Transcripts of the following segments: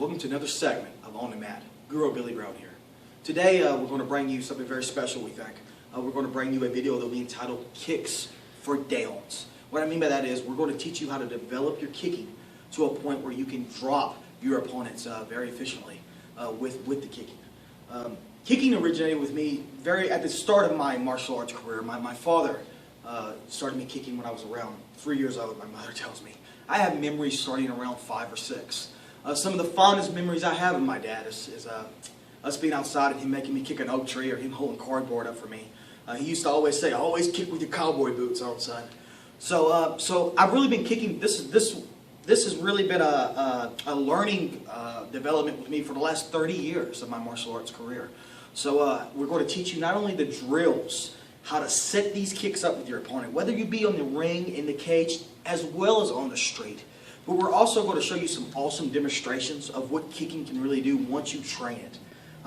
welcome to another segment of On the Mat. Guro Billy Brown here. Today we're going to bring you something very special, we think. We're going to bring you a video that will be entitled Kicks for Downs. What I mean by that is we're going to teach you how to develop your kicking to a point where you can drop your opponents very efficiently with the kicking. Kicking originated with me at the start of my martial arts career. My father started me kicking when I was around 3 years old, my mother tells me. I have memories starting around 5 or 6. Some of the fondest memories I have of my dad is us being outside and him making me kick an oak tree or him holding cardboard up for me. He used to always say, always kick with your cowboy boots on, son. So I've really been kicking. This has really been a learning development with me for the last 30 years of my martial arts career. So we're going to teach you not only the drills, how to set these kicks up with your opponent, whether you be on the ring, in the cage, as well as on the street. But we're also going to show you some awesome demonstrations of what kicking can really do once you train it.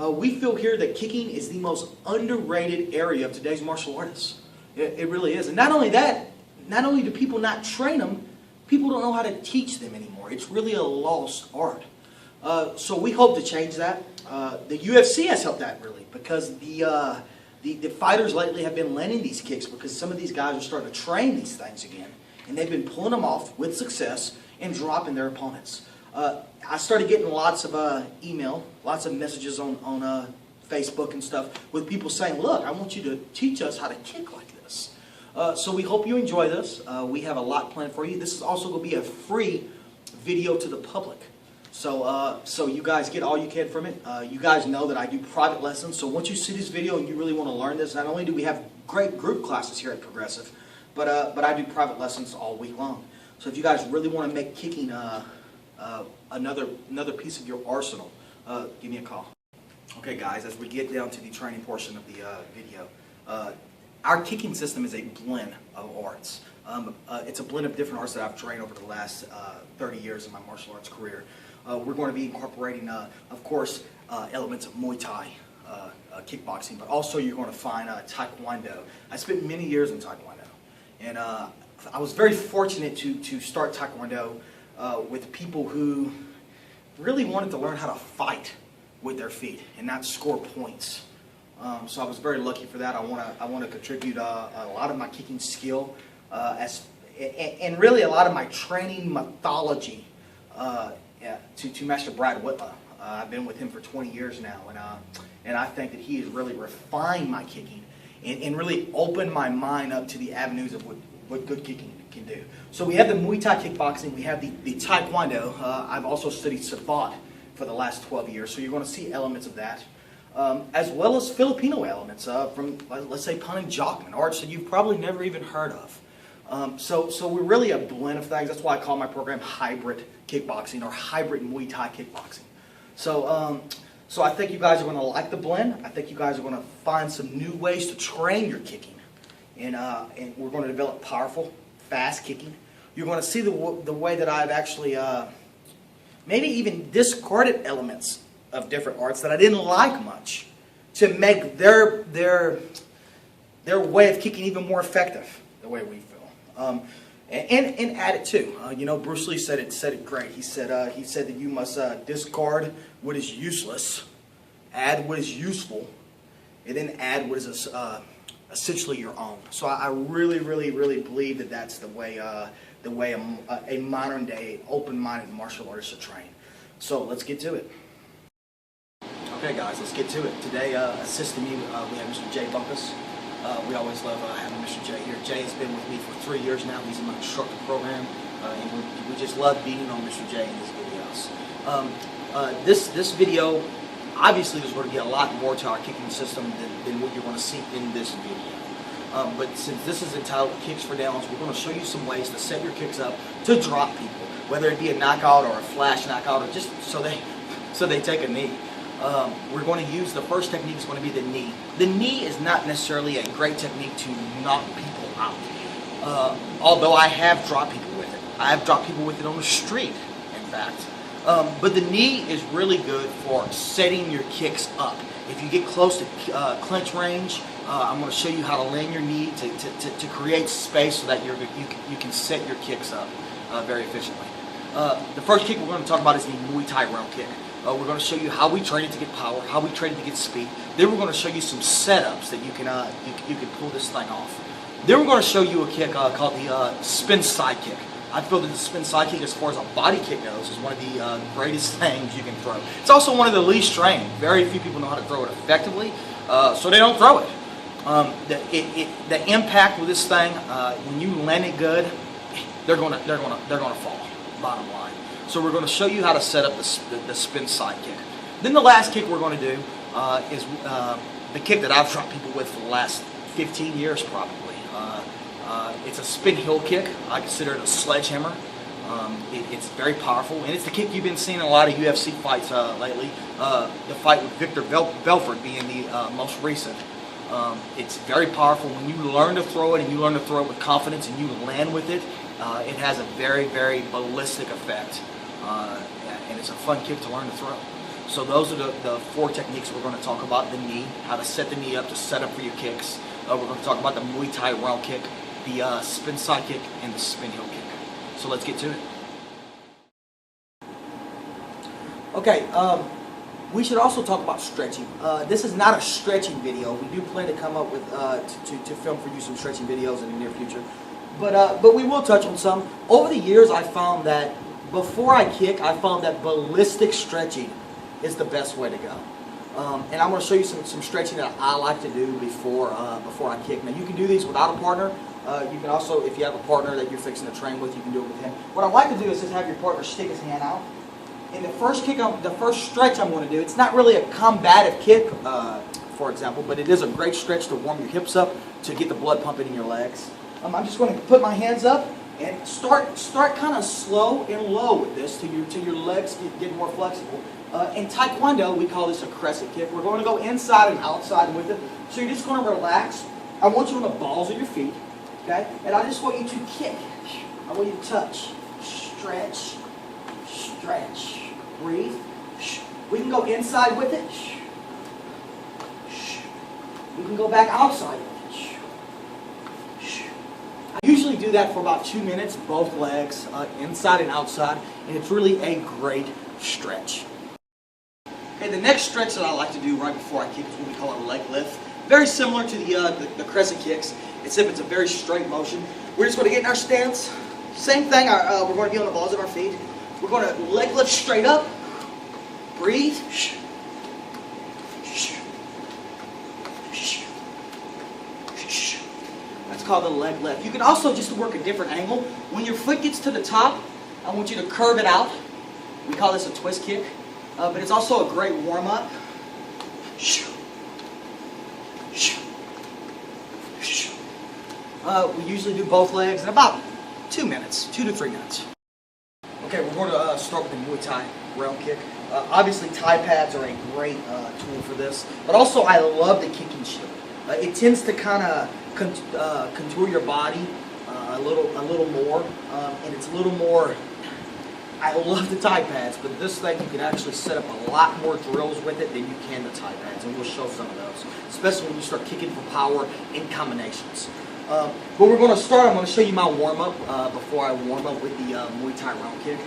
We feel here that kicking is the most underrated area of today's martial artists. It really is. And not only that, not only do people not train them, people don't know how to teach them anymore. It's really a lost art. So we hope to change that. The UFC has helped that really, because the fighters lately have been landing these kicks because some of these guys are starting to train these things again. And they've been pulling them off with success and dropping their opponents. I started getting lots of email, lots of messages on Facebook and stuff with people saying, look, I want you to teach us how to kick like this. So we hope you enjoy this. We have a lot planned for you. This is also going to be a free video to the public. So you guys get all you can from it. You guys know that I do private lessons. So once you see this video and you really want to learn this, not only do we have great group classes here at Progressive, but I do private lessons all week long. So if you guys really want to make kicking another piece of your arsenal, give me a call. Okay guys, as we get down to the training portion of the video, our kicking system is a blend of arts. It's a blend of different arts that I've trained over the last 30 years of my martial arts career. We're going to be incorporating, of course, elements of Muay Thai, kickboxing, but also you're going to find Taekwondo. I spent many years in Taekwondo, and I was very fortunate to start Taekwondo with people who really wanted to learn how to fight with their feet and not score points. So I was very lucky for that. I want to contribute a lot of my kicking skill and really a lot of my training methodology to Master Brad Whitlow. I've been with him for 20 years now, and I think that he has really refined my kicking and really opened my mind up to the avenues of what good kicking can do. So we have the Muay Thai kickboxing, we have the Taekwondo. I've also studied Savate for the last 12 years, so you're going to see elements of that. As well as Filipino elements from, let's say, Punning Jockman, arts that you've probably never even heard of. So we're really a blend of things. That's why I call my program hybrid kickboxing or hybrid Muay Thai kickboxing. So I think you guys are going to like the blend. I think you guys are going to find some new ways to train your kicking. And we're going to develop powerful, fast kicking. You're going to see the way that I've actually maybe even discarded elements of different arts that I didn't like much to make their way of kicking even more effective, the way we feel. And add it too. You know, Bruce Lee said it great. He said that you must discard what is useless, add what is useful, and then add what is essentially your own. So I really believe that that's the way a modern day open-minded martial artist should train. So let's get to it. Okay guys, let's get to it. Today, assisting me, we have Mr. Jay Bumpus. We always love having Mr. Jay here. Jay has been with me for 3 years now. He's in my instructor program, and we just love being on Mr. Jay in his videos. This video, obviously there's going to be a lot more to our kicking system than what you're going to see in this video. But since this is entitled Kicks for Downs, we're going to show you some ways to set your kicks up to drop people, whether it be a knockout or a flash knockout or just so they take a knee. We're going to use, the first technique is going to be the knee. The knee is not necessarily a great technique to knock people out. Although I have dropped people with it. I have dropped people with it on the street, in fact. But the knee is really good for setting your kicks up. If you get close to clinch range, I'm going to show you how to land your knee to create space so that you can set your kicks up very efficiently. The first kick we're going to talk about is the Muay Thai round kick. We're going to show you how we train it to get power, how we train it to get speed. Then we're going to show you some setups that you can pull this thing off. Then we're going to show you a kick called the spin side kick. I feel that the spin side kick, as far as a body kick goes, is one of the greatest things you can throw. It's also one of the least trained. Very few people know how to throw it effectively, so they don't throw it. The impact with this thing, when you land it good, they're gonna fall. Bottom line. So we're going to show you how to set up the spin side kick. Then the last kick we're going to do is the kick that I've shot people with for the last 15 years probably. It's a spin heel kick. I consider it a sledgehammer. It's very powerful, and it's the kick you've been seeing in a lot of UFC fights lately. The fight with Victor Belfort being the most recent. It's very powerful. When you learn to throw it, and you learn to throw it with confidence, and you land with it, it has a very, very ballistic effect. And it's a fun kick to learn to throw. So those are the 4 techniques we're going to talk about. The knee, how to set the knee up to set up for your kicks. We're going to talk about the Muay Thai round kick, the spin side kick, and the spin heel kick. So let's get to it. Okay, we should also talk about stretching. This is not a stretching video. We do plan to come up with to film for you some stretching videos in the near future, but we will touch on some. Over the years, I found that before I kick, I found that ballistic stretching is the best way to go. And I'm going to show you some stretching that I like to do before I kick. Now you can do these without a partner. You can also, if you have a partner that you're fixing to train with, you can do it with him. What I like to do is just have your partner stick his hand out. And the first stretch I'm going to do, it's not really a combative kick, for example, but it is a great stretch to warm your hips up, to get the blood pumping in your legs. I'm just going to put my hands up and start kind of slow and low with this till your legs get more flexible. In Taekwondo, we call this a crescent kick. We're going to go inside and outside with it. So you're just going to relax. I want you on the balls of your feet, okay? And I just want you to kick. I want you to touch, stretch, stretch, breathe. We can go inside with it. We can go back outside with it. I usually do that for about 2 minutes, both legs, inside and outside, and it's really a great stretch. Okay, the next stretch that I like to do right before I kick is what we call a leg lift. Very similar to the crescent kicks, except it's a very straight motion. We're just going to get in our stance. Same thing, we're going to be on the balls of our feet. We're going to leg lift straight up, breathe. That's called the leg lift. You can also just work a different angle. When your foot gets to the top, I want you to curve it out. We call this a twist kick. But it's also a great warm-up. We usually do both legs in about 2 minutes, 2 to 3 minutes. Okay, we're going to start with the Muay Thai round kick. Obviously, Thai pads are a great tool for this, but also I love the kicking shield. It tends to kind of contour your body a little more, and it's a little more. I love the Thai pads, but this thing you can actually set up a lot more drills with it than you can the Thai pads, and we'll show some of those, especially when you start kicking for power in combinations. But we're going to start. I'm going to show you my warm-up before I warm up with the Muay Thai round kick,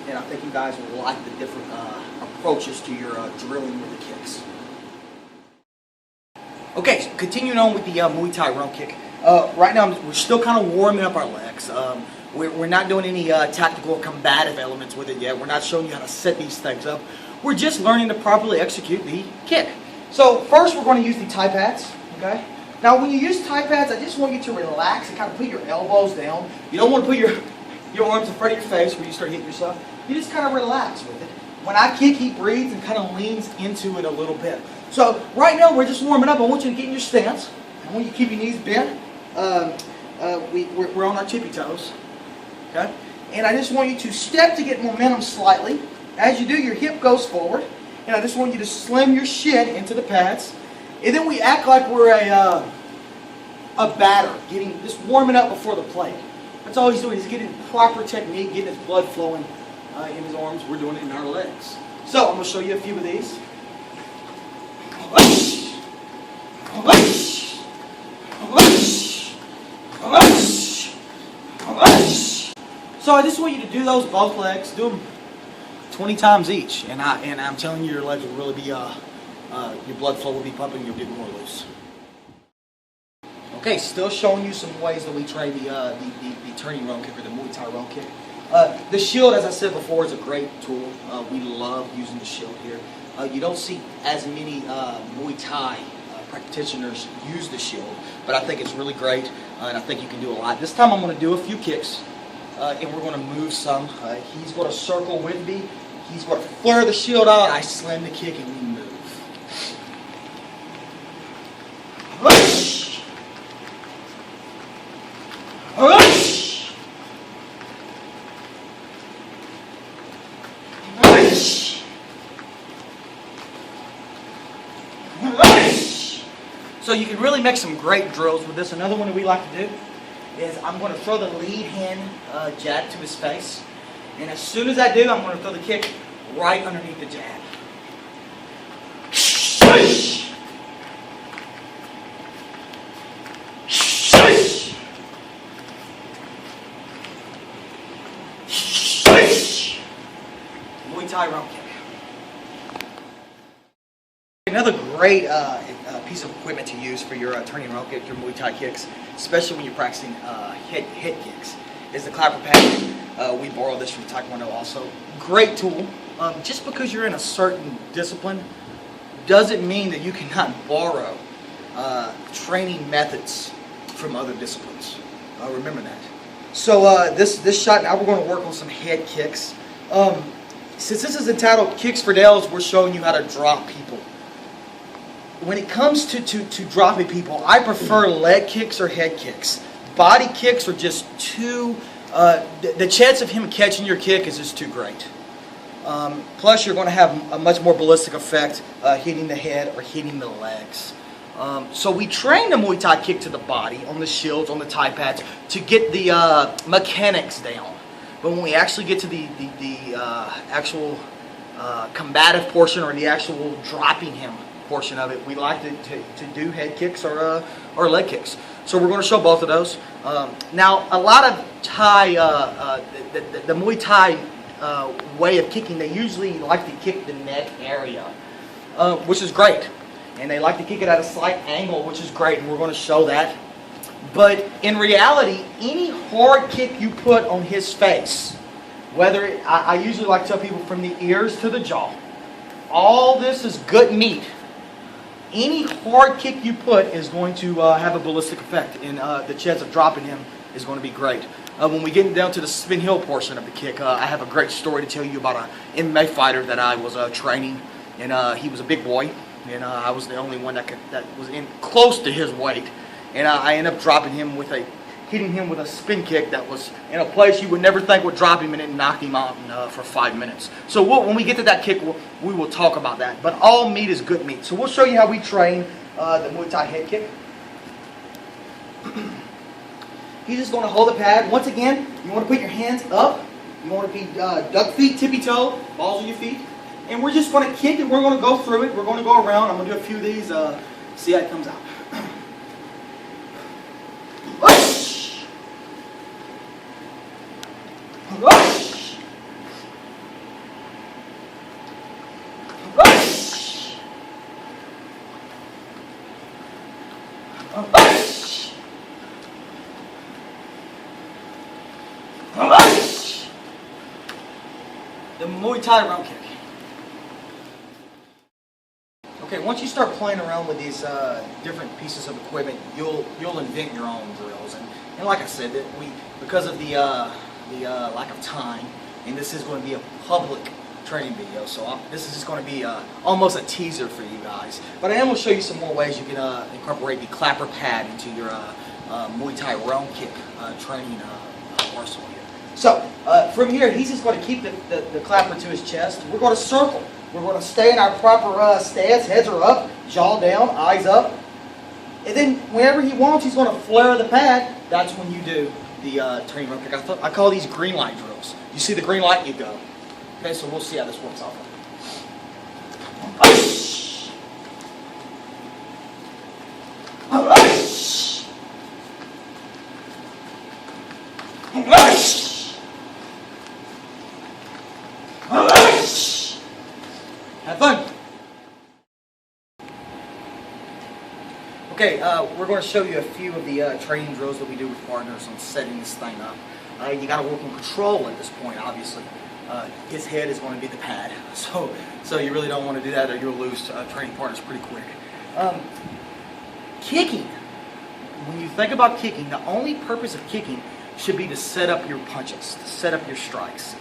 and I think you guys will like the different approaches to your drilling with the kicks. Okay, so continuing on with the Muay Thai round kick. Right now we're still kind of warming up our legs. We're not doing any tactical combative elements with it yet. We're not showing you how to set these things up. We're just learning to properly execute the kick. So first we're going to use the Thai pads. Okay. Now when you use Thai pads, I just want you to relax and kind of put your elbows down. You don't want to put your arms in front of your face where you start hitting yourself. You just kind of relax with it. When I kick, he breathes and kind of leans into it a little bit. So right now we're just warming up. I want you to get in your stance. I want you to keep your knees bent. We're on our tippy toes. Okay? And I just want you to step to get momentum slightly. As you do, your hip goes forward. And I just want you to slam your shin into the pads. And then we act like we're a batter, just warming up before the plate. That's all he's doing. He's getting proper technique, getting his blood flowing in his arms. We're doing it in our legs. So I'm going to show you a few of these. So I just want you to do those both legs. Do them 20 times each, and I'm telling you, your legs will really be your blood flow will be pumping. You'll get more loose. Okay, still showing you some ways that we train the turning round kick or the Muay Thai round kick. The shield, as I said before, is a great tool. We love using the shield here. You don't see as many Muay Thai practitioners use the shield, but I think it's really great, and I think you can do a lot. This time I'm going to do a few kicks, and we're going to move some. He's going to circle with me. He's going to flare the shield out. I slam the kick, and we move. So you can really make some great drills with this. Another one that we like to do is I'm going to throw the lead hand jab to his face. And as soon as I do, I'm going to throw the kick right underneath the jab. Muay Thai round kick. Another great piece of equipment to use for your turning round kick, your Muay Thai kicks, especially when you're practicing head kicks, is the clapper pad. We borrow this from Taekwondo also. Great tool. Just because you're in a certain discipline doesn't mean that you cannot borrow training methods from other disciplines. Remember that. So this shot, now we're going to work on some head kicks. Since this is entitled Kicks for Dales, we're showing you how to drop people. When it comes to dropping people, I prefer leg kicks or head kicks. Body kicks are just too, the chance of him catching your kick is just too great. Plus, you're going to have a much more ballistic effect hitting the head or hitting the legs. So we train the Muay Thai kick to the body on the shields, on the Thai pads, to get the mechanics down. But when we actually get to the actual combative portion or the actual dropping him portion of it, we like to do head kicks or leg kicks. So we're going to show both of those. Now, a lot of Thai, the Muay Thai way of kicking, they usually like to kick the neck area, which is great. And they like to kick it at a slight angle, which is great, and we're going to show that. But in reality, any hard kick you put on his face, whether I usually like to tell people from the ears to the jaw, all this is good meat. Any hard kick you put is going to have a ballistic effect, and the chance of dropping him is going to be great. When we get down to the spin heel portion of the kick, I have a great story to tell you about an MMA fighter that I was training, and he was a big boy, and I was the only one that was in close to his weight, and I ended up hitting him with a spin kick that was in a place you would never think would drop him, and it knocked him out for 5 minutes. So when we get to that kick, we will talk about that. But all meat is good meat. So we'll show you how we train the Muay Thai head kick. He's just going to hold the pad. Once again, you want to put your hands up. You want to be duck feet, tippy toe, balls on your feet. And we're just going to kick, and we're going to go through it. We're going to go around. I'm going to do a few of these, see how it comes out. The Muay Thai round kick. Okay, once you start playing around with these different pieces of equipment, you'll invent your own drills. And like I said, because of the lack of time, and this is going to be a public training video, so this is just going to be almost a teaser for you guys. But I am going to show you some more ways you can incorporate the clapper pad into your Muay Thai round kick training arsenal here. So from here, he's just going to keep the clapper to his chest. We're going to circle. We're going to stay in our proper stance. Heads are up, jaw down, eyes up. And then whenever he wants, he's going to flare the pad. That's when you do the turning round kick. I call these green light drills. You see the green light, you go. Okay, so we'll see how this works out. Okay, we're going to show you a few of the training drills that we do with partners on setting this thing up. You got to work on control at this point, obviously. His head is going to be the pad, so you really don't want to do that, or you'll lose training partners pretty quick. Kicking. When you think about kicking, the only purpose of kicking should be to set up your punches, to set up your strikes.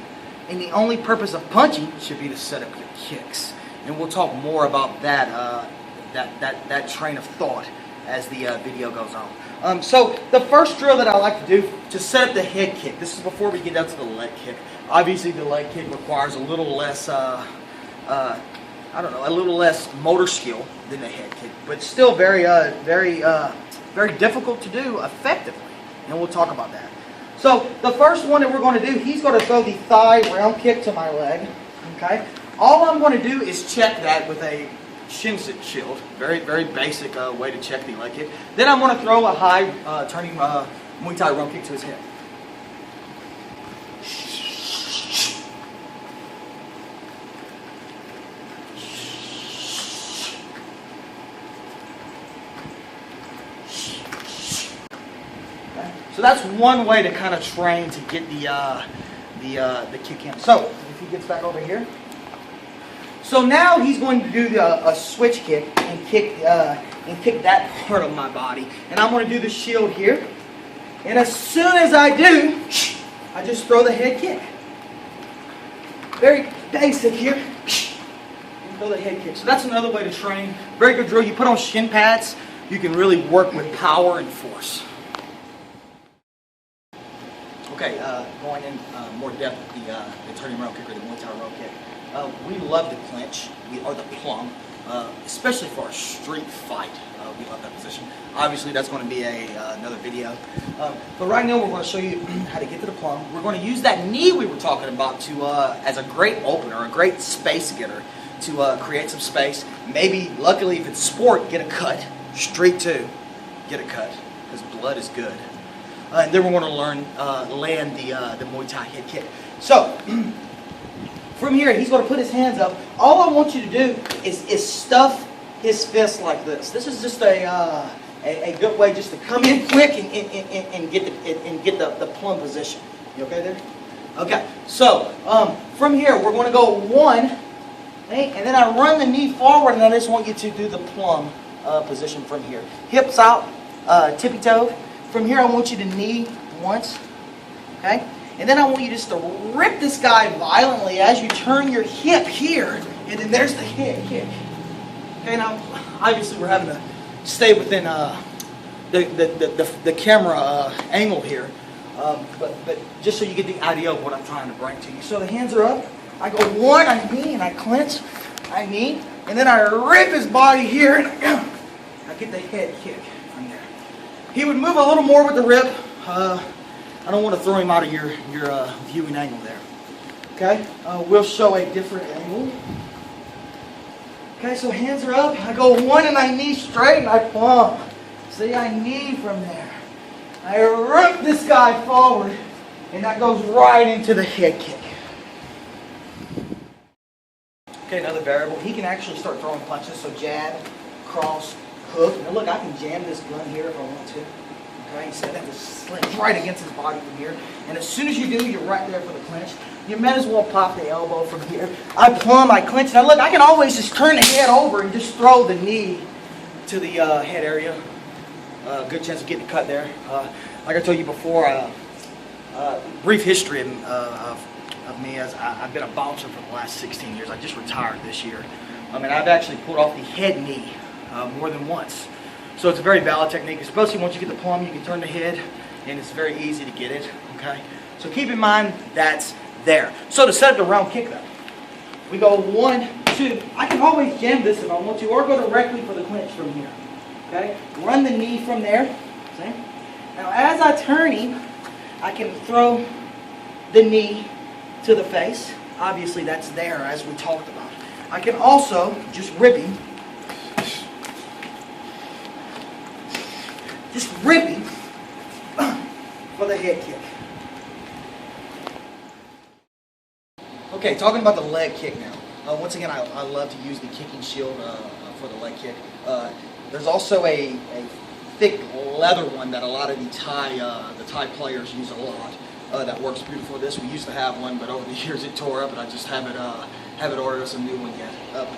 And the only purpose of punching should be to set up your kicks. And we'll talk more about that that train of thought as the video goes on. So the first drill that I like to do to set up the head kick, this is before we get out to the leg kick. Obviously the leg kick requires a little less, a little less motor skill than the head kick, but still very difficult to do effectively. And we'll talk about that. So the first one that we're going to do, he's going to throw the thigh round kick to my leg. Okay. All I'm going to do is check that with a shin shield. Very basic way to check the leg kick. Then I'm going to throw a high turning Muay Thai round kick to his head. Okay. So that's one way to kind of train to get the kick in. So if he gets back over here. So now he's going to do a switch kick and kick that part of my body. And I'm going to do the shield here. And as soon as I do, I just throw the head kick. Very basic here. And throw the head kick. So that's another way to train. Very good drill. You put on shin pads, you can really work with power and force. Okay, going in more depth with the turning round kick or the Muay Thai round kick. We love the clinch, or the plum, especially for a street fight. We love that position. Obviously, that's going to be another video. But right now, we're going to show you how to get to the plum. We're going to use that knee we were talking about to as a great opener, a great space getter to create some space. Maybe, luckily, if it's sport, get a cut. Street 2, get a cut, because blood is good. And then we're going to learn land the Muay Thai head kick. So. From here, he's going to put his hands up. All I want you to do is stuff his fist like this. This is just a good way just to come in quick and get the plum position. You okay there? Okay. So from here, we're going to go 1, okay, and then I run the knee forward, and I just want you to do the plum position from here. Hips out, tippy toe. From here, I want you to knee once, okay. And then I want you just to rip this guy violently as you turn your hip here, and then there's the head kick. Okay, now obviously we're having to stay within the camera angle here, but just so you get the idea of what I'm trying to bring to you. So the hands are up. I go 1, I knee, and I clench. I knee, and then I rip his body here, and I get the head kick from there. He would move a little more with the rip. I don't want to throw him out of your viewing angle there. Okay, we'll show a different angle. Okay, so hands are up. I go 1 and I knee straight and I plump. See, I knee from there. I rip this guy forward, and that goes right into the head kick. Okay, another variable. He can actually start throwing punches. So jab, cross, hook. Now look, I can jam this gun here if I want to. Okay, so that just slams right against his body from here. And as soon as you do, you're right there for the clinch. You might as well pop the elbow from here. I plumb, I clinch. Now look, I can always just turn the head over and just throw the knee to the head area. Good chance of getting a cut there. Like I told you before, brief history of me as I've been a bouncer for the last 16 years. I just retired this year. And I've actually pulled off the head knee more than once. So it's a very valid technique, especially once you get the plumb, you can turn the head, and it's very easy to get it, okay? So keep in mind that's there. So to set up the round kick though, we go 1, 2. I can always jam this if I want to, or go directly for the clinch from here, okay? Run the knee from there, see? Now as I turn him, I can throw the knee to the face. Obviously that's there as we talked about. I can also just rip him. Just ripping for the head kick. Okay, talking about the leg kick now. Once again, I love to use the kicking shield for the leg kick. There's also a thick leather one that a lot of the Thai players use a lot. That works beautiful for this. We used to have one, but over the years it tore up, and I just haven't ordered us a new one yet.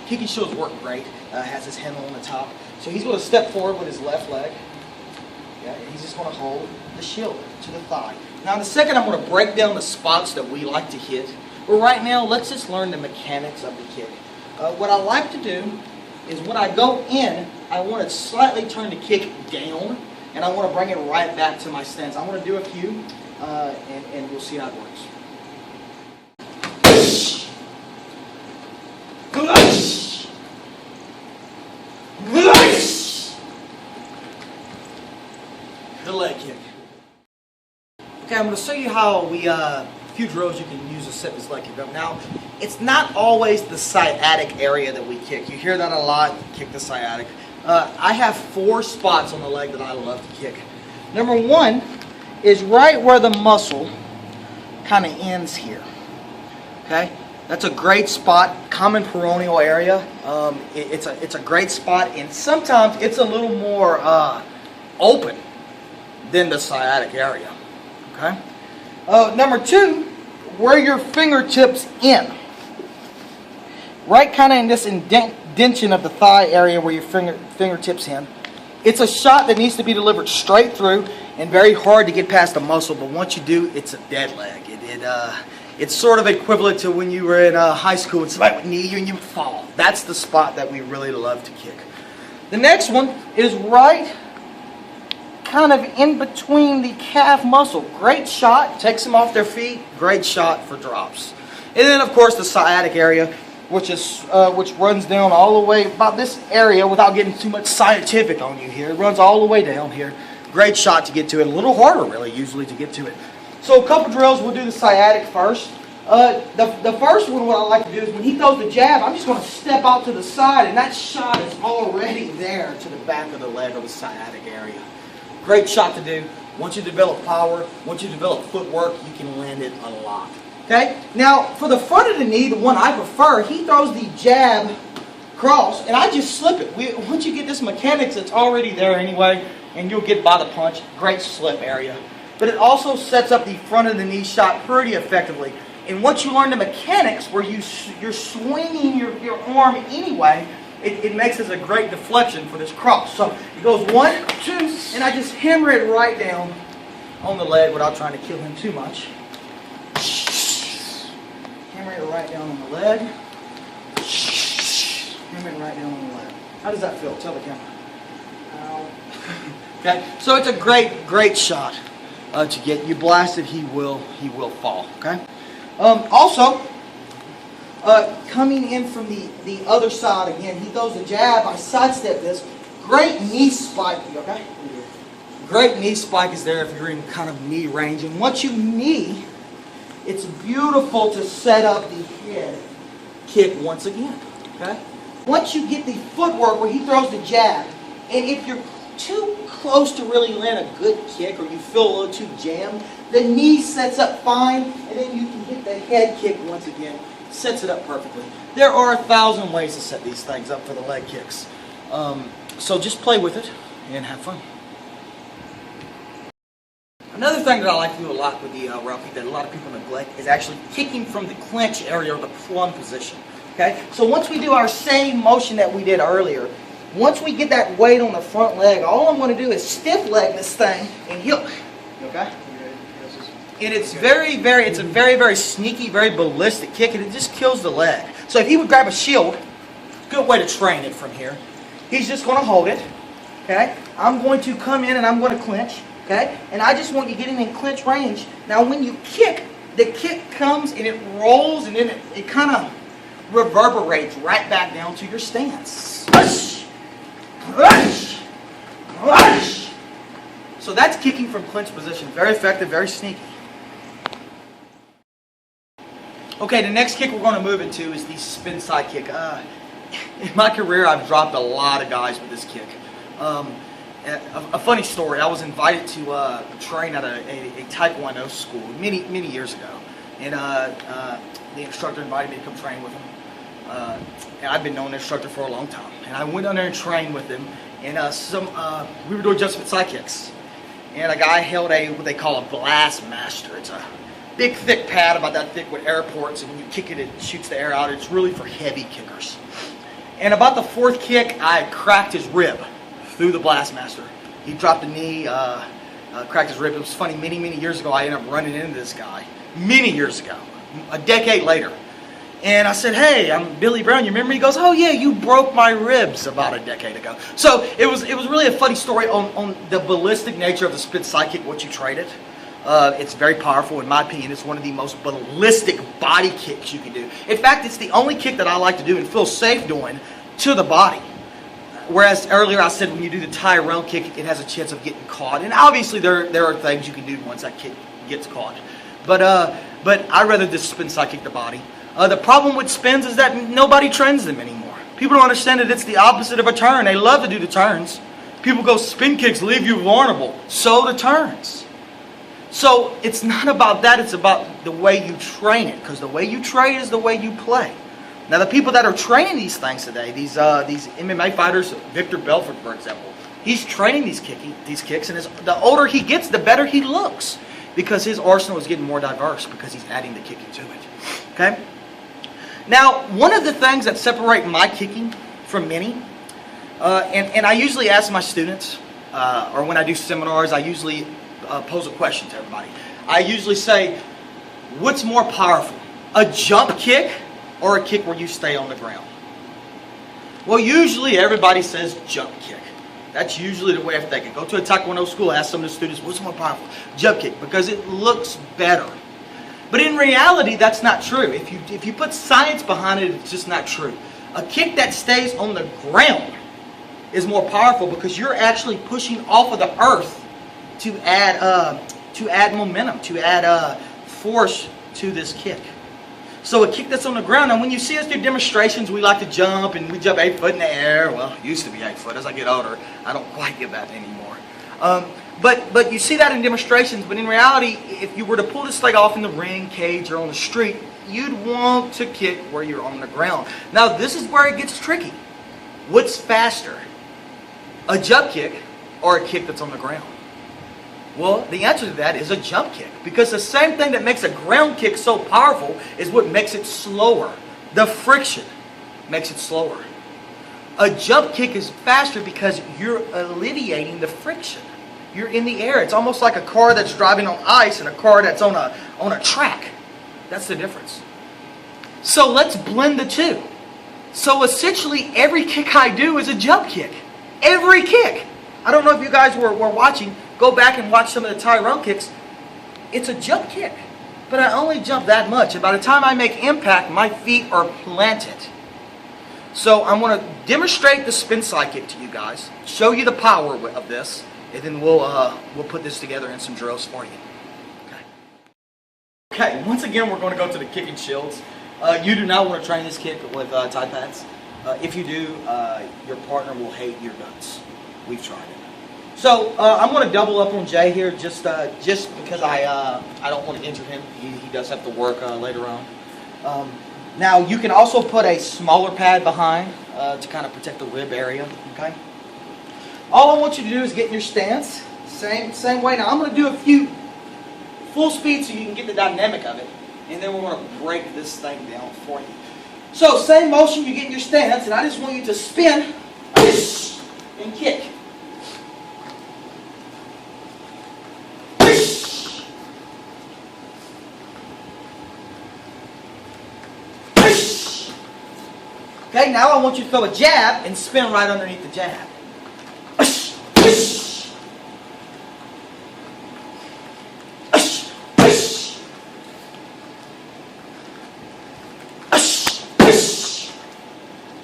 Kicking shields work great. Has his handle on the top, so he's going to step forward with his left leg. Yeah, and he's just going to hold the shield to the thigh. Now, in a second, I'm going to break down the spots that we like to hit. But right now, let's just learn the mechanics of the kick. What I like to do is when I go in, I want to slightly turn the kick down, and I want to bring it right back to my stance. I want to do a few, and we'll see how it works. The leg kick. Okay, I'm going to show you how a few drills you can use to set this leg kick up. Now, it's not always the sciatic area that we kick. You hear that a lot, kick the sciatic. I have 4 spots on the leg that I love to kick. Number 1 is right where the muscle kind of ends here. Okay, that's a great spot, common peroneal area. It's a great spot, and sometimes it's a little more open than the sciatic area. Okay. Number 2, where your fingertips end. Right kind of in this indentation of the thigh area where your fingertips end. It's a shot that needs to be delivered straight through and very hard to get past the muscle, but once you do, it's a dead leg. It's sort of equivalent to when you were in high school and somebody would knee you and you would fall. That's the spot that we really love to kick. The next one is right kind of in between the calf muscle. Great shot, takes them off their feet. Great shot for drops. And then, of course, the sciatic area, which runs down all the way about this area without getting too much scientific on you here. It runs all the way down here. Great shot to get to it. A little harder, really, usually, to get to it. So a couple drills, we'll do the sciatic first. The first one, what I like to do is when he throws the jab, I'm just going to step out to the side, and that shot is already there to the back of the leg or the sciatic area. Great shot to do. Once you develop power, once you develop footwork, you can land it a lot. Okay? Now, for the front of the knee, the one I prefer, he throws the jab cross, and I just slip it. Once you get this mechanics, it's already there anyway, and you'll get by the punch. Great slip area. But it also sets up the front of the knee shot pretty effectively. And once you learn the mechanics where you're swinging your arm anyway, it makes this a great deflection for this cross. So it goes 1, 2, and I just hammer it right down on the leg without trying to kill him too much. Hammer it right down on the leg. Hammer it right down on the leg. How does that feel? Tell the camera. Ow. Okay, so it's a great shot to get. You blast it, he will fall. Okay. Also, coming in from the other side again, he throws the jab. I sidestep this. Great knee spike. Okay. Great knee spike is there if you're in kind of knee range, and once you knee, it's beautiful to set up the head kick once again. Okay. Once you get the footwork where he throws the jab, and if you're too close to really land a good kick or you feel a little too jammed, the knee sets up fine, and then you can hit the head kick once again. Sets it up perfectly. There are 1,000 ways to set these things up for the leg kicks. So just play with it and have fun. Another thing that I like to do a lot with the rail kick that a lot of people neglect is actually kicking from the clinch area or the plumb position. Okay? So once we do our same motion that we did earlier, once we get that weight on the front leg, all I'm going to do is stiff leg this thing and heel. Okay? And it's a very sneaky, very ballistic kick, and it just kills the leg. So if he would grab a shield, good way to train it from here. He's just going to hold it. Okay? I'm going to come in and I'm going to clinch. Okay? And I just want you getting in clinch range. Now when you kick, the kick comes and it rolls and then it kind of reverberates right back down to your stance. Rush! Rush! Rush! So that's kicking from clinch position. Very effective, very sneaky. Okay, the next kick we're going to move into is the spin side kick. In my career, I've dropped a lot of guys with this kick. A funny story, I was invited to train at a Taekwondo school many years ago. And the instructor invited me to come train with him. And I've been knowing the instructor for a long time. And I went down there and trained with him. and we were doing adjustment side kicks, and a guy held what they call a blast master. It's a big, thick pad about that thick with air ports, and when you kick it, it shoots the air out. It's really for heavy kickers. And about the fourth kick, I cracked his rib through the blast master. He dropped a knee, cracked his rib. It was funny, many, many years ago, I ended up running into this guy. Many years ago, a decade later. And I said, hey, I'm Billy Brown, you remember me? He goes, oh yeah, you broke my ribs about a decade ago. So it was really a funny story on the ballistic nature of the split side kick, what you trade it. It's very powerful. In my opinion, it's one of the most ballistic body kicks you can do. In fact, it's the only kick that I like to do and feel safe doing to the body. Whereas earlier I said when you do the Tyrone kick, it has a chance of getting caught. And obviously there are things you can do once that kick gets caught. But I'd rather just spin side kick the body. The problem with spins is that nobody trends them anymore. People don't understand that it's the opposite of a turn. They love to do the turns. People go, spin kicks leave you vulnerable. So do turns. So it's not about that. It's about the way you train it. Because the way you train is the way you play. Now the people that are training these things today, these MMA fighters, Victor Belfort for example, he's training these kicks, and the older he gets, the better he looks. Because his arsenal is getting more diverse because he's adding the kicking to it. Okay? Now, one of the things that separate my kicking from many, and I usually ask my students, or when I do seminars, I usually pose a question to everybody. I usually say, what's more powerful, a jump kick or a kick where you stay on the ground? Well, usually everybody says jump kick. That's usually the way of thinking. Go to a Taekwondo school, ask some of the students, what's more powerful? Jump kick, because it looks better. But in reality, that's not true. If you put science behind it, it's just not true. A kick that stays on the ground is more powerful because you're actually pushing off of the earth to add momentum, to add force to this kick. So a kick that's on the ground, and when you see us do demonstrations, we like to jump, and we jump 8 foot in the air. Well, it used to be 8 foot. As I get older, I don't quite get that anymore. But you see that in demonstrations, but in reality, if you were to pull this leg off in the ring, cage, or on the street, you'd want to kick where you're on the ground. Now, this is where it gets tricky. What's faster? A jump kick or a kick that's on the ground? Well, the answer to that is a jump kick. Because the same thing that makes a ground kick so powerful is what makes it slower. The friction makes it slower. A jump kick is faster because you're alleviating the friction. You're in the air. It's almost like a car that's driving on ice and a car that's on a track. That's the difference. So let's blend the two. So essentially every kick I do is a jump kick. Every kick. I don't know if you guys were watching. Go back and watch some of the Tyrone kicks. It's a jump kick. But I only jump that much. And by the time I make impact, my feet are planted. So I'm going to demonstrate the spin side kick to you guys. Show you the power of this. And then we'll put this together in some drills for you. Okay, once again we're going to go to the kicking shields. You do not want to train this kick with Thai pads. If you do, your partner will hate your guts. We've tried it. So I'm going to double up on Jay here just because I don't want to injure him. He does have to work later on. Now you can also put a smaller pad behind to kind of protect the rib area. Okay. All I want you to do is get in your stance, same way. Now I'm going to do a few full speed so you can get the dynamic of it, and then we're going to break this thing down for you. So same motion, you get in your stance, and I just want you to spin and kick. Okay, now I want you to throw a jab and spin right underneath the jab.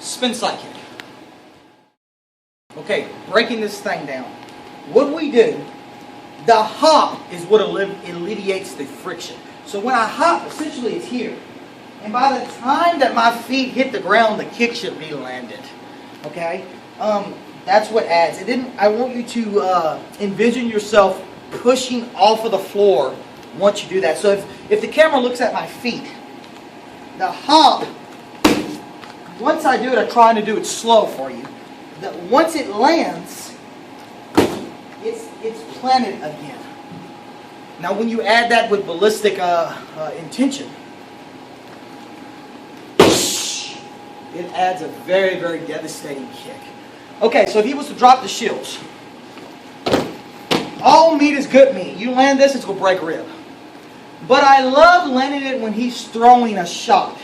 Spin side kick. Okay, breaking this thing down. What we do, the hop is what alleviates the friction. So when I hop, essentially it's here. And by the time that my feet hit the ground, the kick should be landed. Okay? That's what adds. And then I want you to envision yourself pushing off of the floor once you do that. So if the camera looks at my feet, the hop, once I do it, I'm trying to do it slow for you. that once it lands, it's planted again. Now when you add that with ballistic intention, it adds a very, very devastating kick. Okay, so if he was to drop the shields, all meat is good meat. You land this, it's going to break a rib. But I love landing it when he's throwing a shot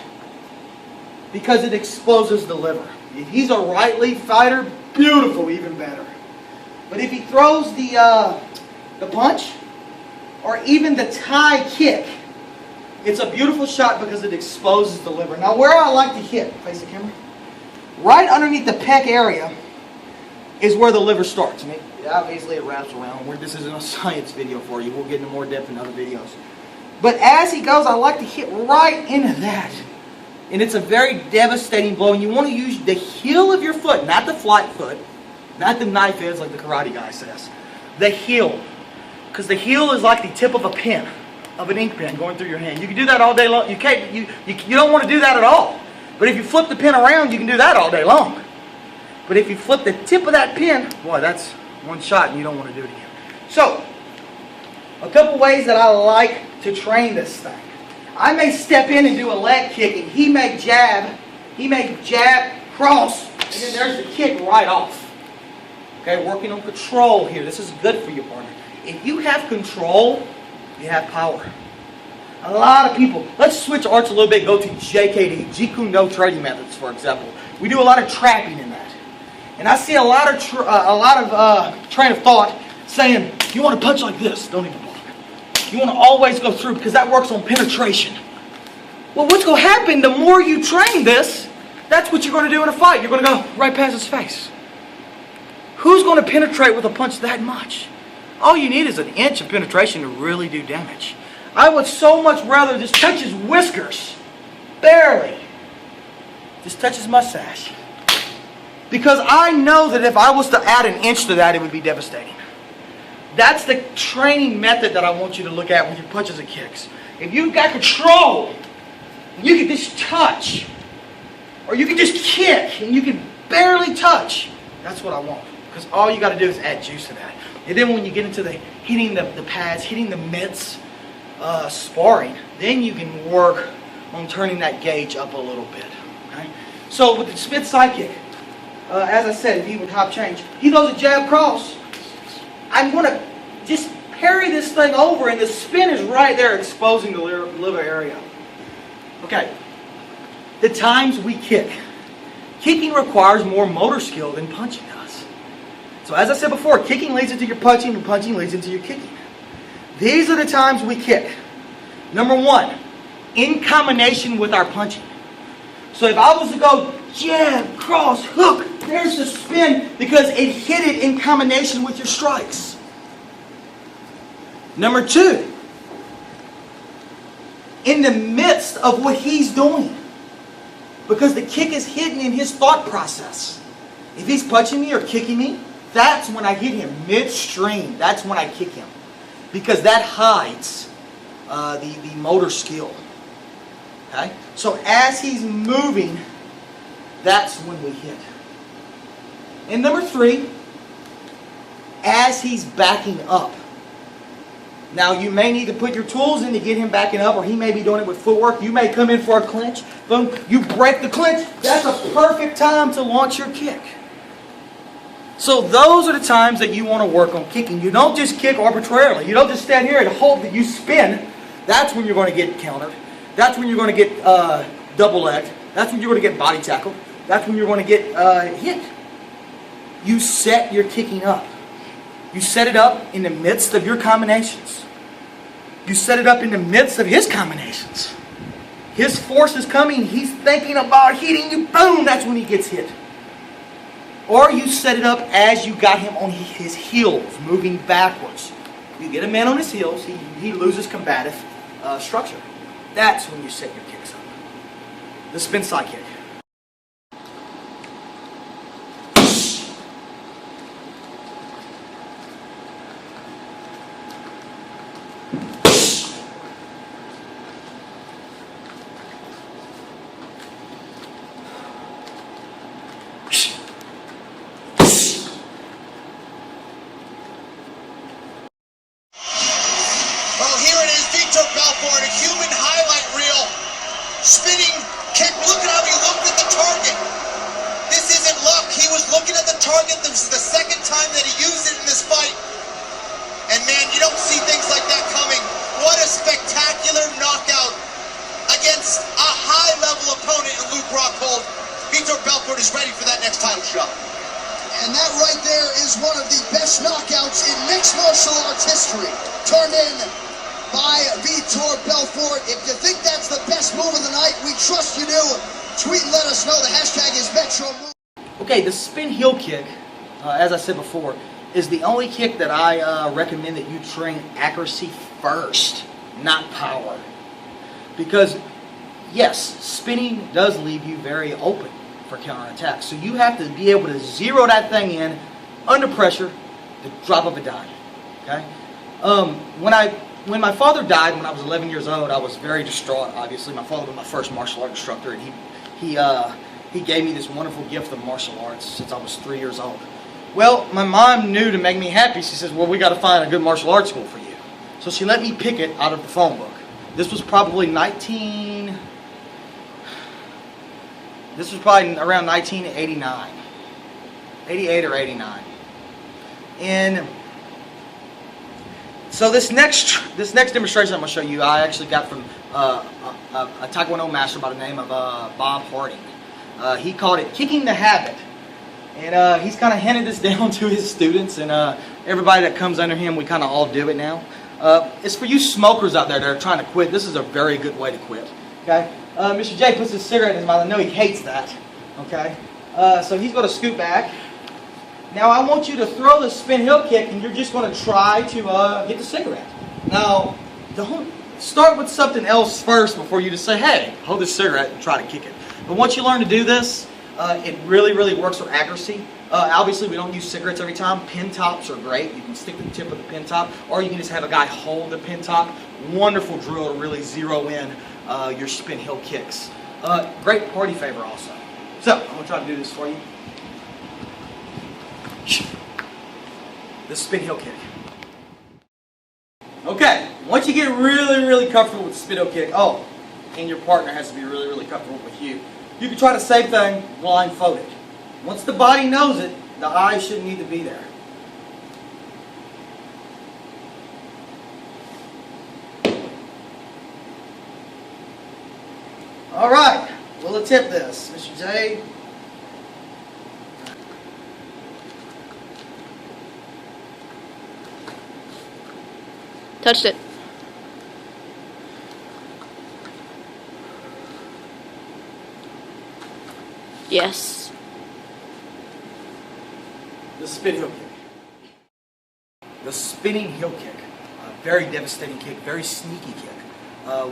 because it exposes the liver. If he's a right leg fighter, beautiful, even better. But if he throws the punch or even the Thai kick, it's a beautiful shot because it exposes the liver. Now where I like to hit, face the camera, right underneath the pec area is where the liver starts. I mean, obviously it wraps around. This isn't a science video for you. We'll get into more depth in other videos. But as he goes, I like to hit right into that. And it's a very devastating blow. And you want to use the heel of your foot, not the flat foot, not the knife edge like the karate guy says. The heel. Because the heel is like the tip of a pen, of an ink pen going through your hand. You can do that all day long. You don't want to do that at all. But if you flip the pen around, you can do that all day long. But if you flip the tip of that pen, boy, that's one shot and you don't want to do it again. So, a couple ways that I like to train this thing. I may step in and do a leg kick and he may jab, cross, and then there's the kick right off. Okay, working on control here. This is good for your partner. If you have control, you have power. A lot of people, let's switch arts a little bit, go to JKD, Jeet Kune Do training methods, for example. We do a lot of trapping in that. And I see a lot of train of thought saying, you want to punch like this, don't even block. You want to always go through because that works on penetration. Well, what's going to happen, the more you train this, that's what you're going to do in a fight. You're going to go right past his face. Who's going to penetrate with a punch that much? All you need is an inch of penetration to really do damage. I would so much rather just touch his whiskers. Barely. Just touch his mustache. Because I know that if I was to add an inch to that, it would be devastating. That's the training method that I want you to look at with your punches and kicks. If you've got control, you can just touch. Or you can just kick and you can barely touch. That's what I want. Because all you got to do is add juice to that. And then when you get into the hitting the pads, hitting the mitts, sparring, then you can work on turning that gauge up a little bit. Okay? So with the spit side kick, as I said, if he would hop change, he throws a jab cross. I'm going to just parry this thing over and the spin is right there exposing the liver area. Okay, the times we kick. Kicking requires more motor skill than punching does. So as I said before, kicking leads into your punching and punching leads into your kicking. These are the times we kick. Number one, in combination with our punching. So if I was to go jab, cross, hook, there's the spin because it hit it in combination with your strikes. Number two, in the midst of what he's doing. Because the kick is hidden in his thought process. If he's punching me or kicking me, that's when I hit him midstream. That's when I kick him. Because that hides the motor skill. Okay? So as he's moving, that's when we hit. And number three, as he's backing up. Now you may need to put your tools in to get him backing up, or he may be doing it with footwork. You may come in for a clinch. Boom, you break the clinch. That's a perfect time to launch your kick. So those are the times that you want to work on kicking. You don't just kick arbitrarily. You don't just stand here and hope that you spin. That's when you're going to get countered. That's when you're going to get double-legged. That's when you're going to get body tackled. That's when you're going to get hit. You set your kicking up. You set it up in the midst of your combinations. You set it up in the midst of his combinations. His force is coming. He's thinking about hitting you. Boom! That's when he gets hit. Or you set it up as you got him on his heels, moving backwards. You get a man on his heels, he loses combative structure. That's when you set your kicks up. The spin side kick. Belfort, a human highlight reel. Spinning kick, look at how he looked at the target. This isn't luck, he was looking at the target. This is the second time that he used it in this fight. And man, you don't see things like that coming. What a spectacular knockout against a high-level opponent in Luke Rockhold. Vitor Belfort is ready for that next title shot. And that right there is one of the best knockouts in mixed martial arts history. Turned in by Vitor Belfort. If you think that's the best move of the night, we trust you do. Tweet and let us know. The hashtag is MetroMove. Okay, the spin heel kick, as I said before, is the only kick that I recommend that you train accuracy first, not power. Because, yes, spinning does leave you very open for counterattack. So you have to be able to zero that thing in under pressure, the drop of a dime. Okay? When my father died when I was 11 years old, I was very distraught. Obviously, my father was my first martial art instructor, and he gave me this wonderful gift of martial arts since I was 3 years old. Well, my mom knew to make me happy. She says, "Well, we got to find a good martial arts school for you." So she let me pick it out of the phone book. This was probably around 1989, 88 or 89, and so this next demonstration I'm going to show you, I actually got from a Taekwondo master by the name of Bob Harding. He called it "Kicking the Habit," and he's kind of handed this down to his students, and everybody that comes under him, we kind of all do it now. It's for you smokers out there that are trying to quit. This is a very good way to quit. Okay, Mr. J puts his cigarette in his mouth. I know he hates that. Okay, so he's going to scoot back. Now I want you to throw the spin heel kick, and you're just going to try to get the cigarette. Now, don't start with something else first before you just say, "Hey, hold this cigarette," and try to kick it. But once you learn to do this, it really, really works for accuracy. Obviously, we don't use cigarettes every time. Pin tops are great. You can stick the tip of the pin top, or you can just have a guy hold the pin top. Wonderful drill to really zero in your spin heel kicks. Great party favor also. So, I'm going to try to do this for you. The spin heel kick. Okay, once you get really, really comfortable with the spin heel kick, and your partner has to be really, really comfortable with you, you can try the same thing blindfolded. Once the body knows it, the eyes shouldn't need to be there. All right, we'll attempt this. Mr. J. Touched it. Yes. The spin heel kick. The spinning heel kick. A very devastating kick, very sneaky kick.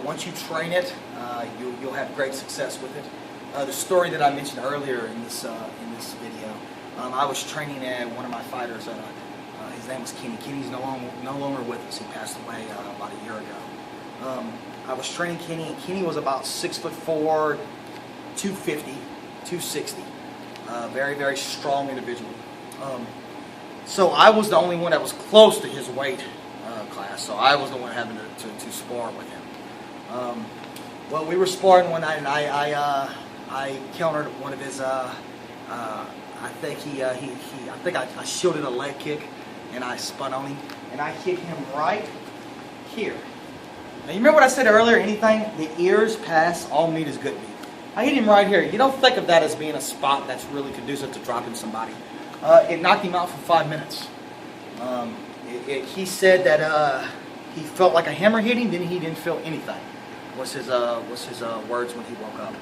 Once you train it, you'll have great success with it. The story that I mentioned earlier in this video, I was training one of my fighters. His name was Kenny. Kenny's no longer with us. He passed away about a year ago. I was training Kenny, and Kenny was about 6'4", 250, 260. Very, very strong individual. So I was the only one that was close to his weight class. So I was the one having to spar with him. Well, we were sparring one night, and I countered one of his. I think I shielded a leg kick, and I spun on him, and I hit him right here. Now you remember what I said earlier? Anything the ears pass, all meat is good meat. I hit him right here. You don't think of that as being a spot that's really conducive to dropping somebody. It knocked him out for 5 minutes. He said that he felt like a hammer hit him, then he didn't feel anything. Was his words when he woke up.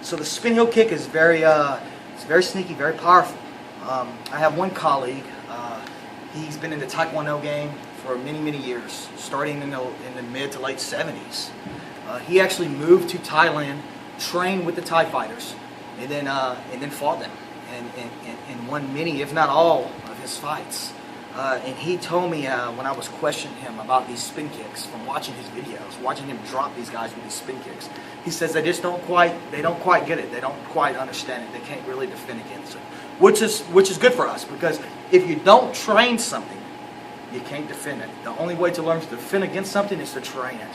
So the spin heel kick is it's very sneaky, very powerful. I have one colleague. He's been in the Taekwondo game for many, many years, starting in the mid to late 70s. He actually moved to Thailand, trained with the Thai fighters, and then fought them, and won many, if not all, of his fights. And he told me when I was questioning him about these spin kicks from watching his videos, watching him drop these guys with these spin kicks. He says they don't quite get it. They don't quite understand it. They can't really defend against it, which is good for us, because if you don't train something, you can't defend it. The only way to learn to defend against something is to train it.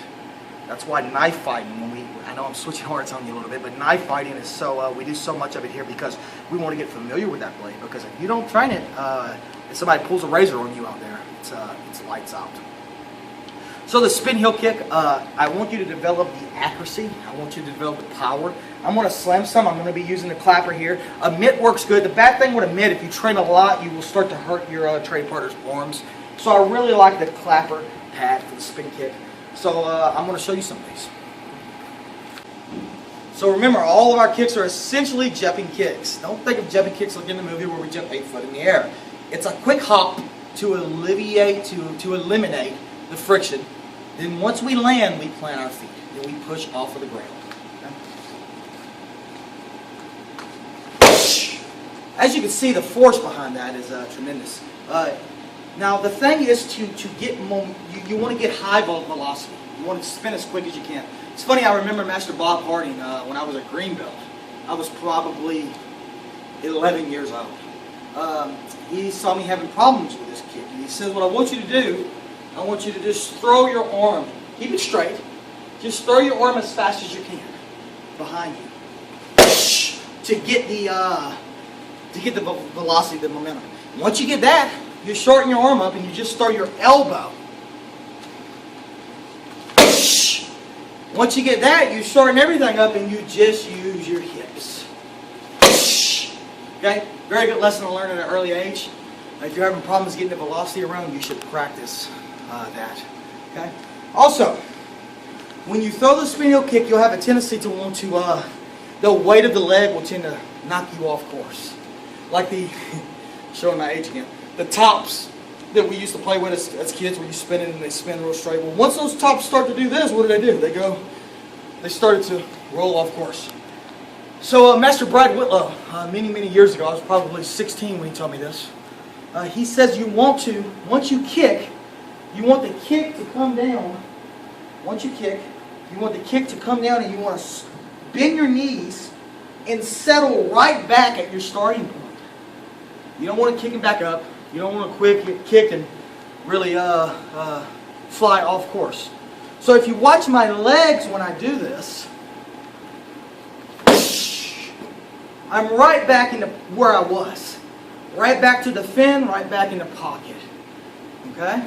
That's why knife fighting, I know I'm switching words on you a little bit, but knife fighting is so, we do so much of it here because we want to get familiar with that blade, because if you don't train it, if somebody pulls a razor on you out there, it's lights out. So the spin heel kick, I want you to develop the accuracy. I want you to develop the power. I'm going to slam some. I'm going to be using the clapper here. A mitt works good. The bad thing with a mitt, if you train a lot, you will start to hurt your training partner's arms. So I really like the clapper pad for the spin kick. So I'm going to show you some of these. So remember, all of our kicks are essentially jumping kicks. Don't think of jumping kicks like in the movie where we jump 8 foot in the air. It's a quick hop to eliminate the friction. Then once we land, we plant our feet. Then we push off of the ground. Okay? As you can see, the force behind that is tremendous. Now the thing is to get you want to get high velocity. You want to spin as quick as you can. It's funny, I remember Master Bob Harding when I was a green belt. I was probably 11 years old. He saw me having problems with this kick. And he says, what I want you to do, I want you to just throw your arm. Keep it straight. Just throw your arm as fast as you can behind you to get the velocity, the momentum. Once you get that, you shorten your arm up and you just throw your elbow. Once you get that, you shorten everything up and you just use your hips. Okay? Very good lesson to learn at an early age. If you're having problems getting the velocity around, you should practice that. Okay? Also, when you throw the spin heel kick, you'll have a tendency to want to, the weight of the leg will tend to knock you off course. Like showing my age again, the tops that we used to play with as kids, where you spin it and they spin real straight. Well, once those tops start to do this, what do? They started to roll off course. So Master Brad Whitlow, many years ago, I was probably 16 when he told me this. He says once you kick, you want the kick to come down. Once you kick, you want the kick to come down and you want to bend your knees and settle right back at your starting point. You don't want to kick it back up. You don't want to quick kick and really fly off course. So if you watch my legs when I do this, I'm right back into where I was. Right back to the fin, right back in the pocket. Okay?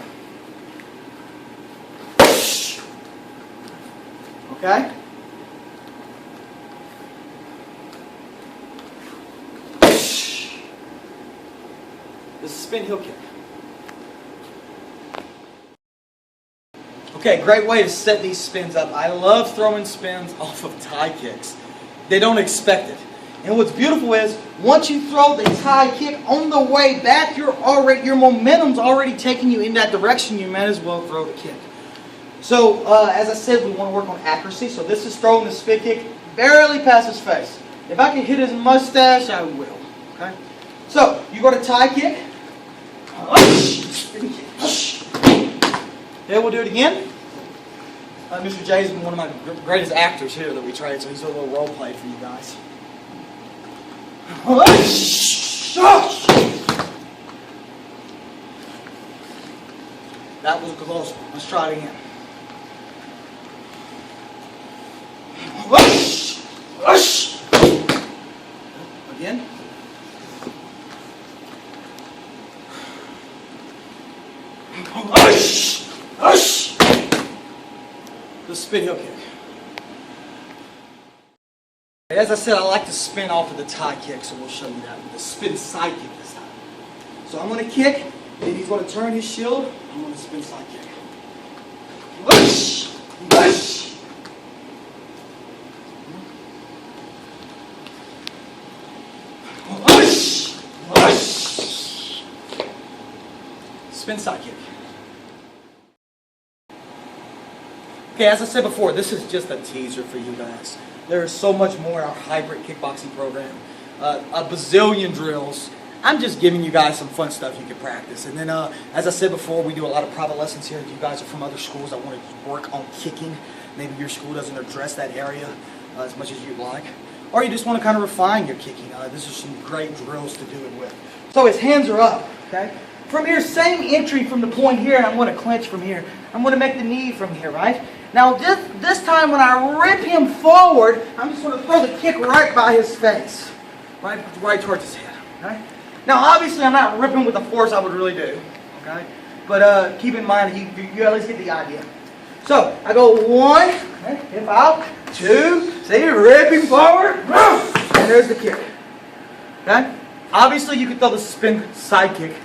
Okay? This is spin heel kick. Okay, great way to set these spins up. I love throwing spins off of Thai kicks. They don't expect it. And what's beautiful is, once you throw the Thai kick, on the way back, your momentum's already taking you in that direction. You might as well throw the kick. So, as I said, we want to work on accuracy. So this is throwing the spin kick barely past his face. If I can hit his mustache, I will. Okay? So, you go to Thai kick. Okay, we'll do it again. Mr. Jay's been one of my greatest actors here that we train, so he's a little role play for you guys. That was a close one. Let's try it again. Again. The spin heel kick. As I said, I like to spin off of the Thai kick, so we'll show you that with the spin side kick this time. So I'm going to kick, and he's going to turn his shield. I'm going to spin side kick. Whoosh! Whoosh! Whoosh! Whoosh! Spin side kick. Okay, as I said before, this is just a teaser for you guys. There is so much more in our hybrid kickboxing program. A bazillion drills. I'm just giving you guys some fun stuff you can practice. And then, as I said before, we do a lot of private lessons here. If you guys are from other schools that want to work on kicking, maybe your school doesn't address that area as much as you'd like. Or you just want to kind of refine your kicking. This is some great drills to do it with. So his hands are up, okay? From here, same entry from the point here, and I'm going to clinch from here. I'm going to make the knee from here, right? Now this time when I rip him forward, I'm just going to throw the kick right by his face. Right towards his head. Okay? Now obviously I'm not ripping with the force I would really do. Okay? But keep in mind you at least get the idea. So I go 1, okay, hip out, 2, see, rip him forward, and there's the kick. Okay? Obviously you can throw the spin side kick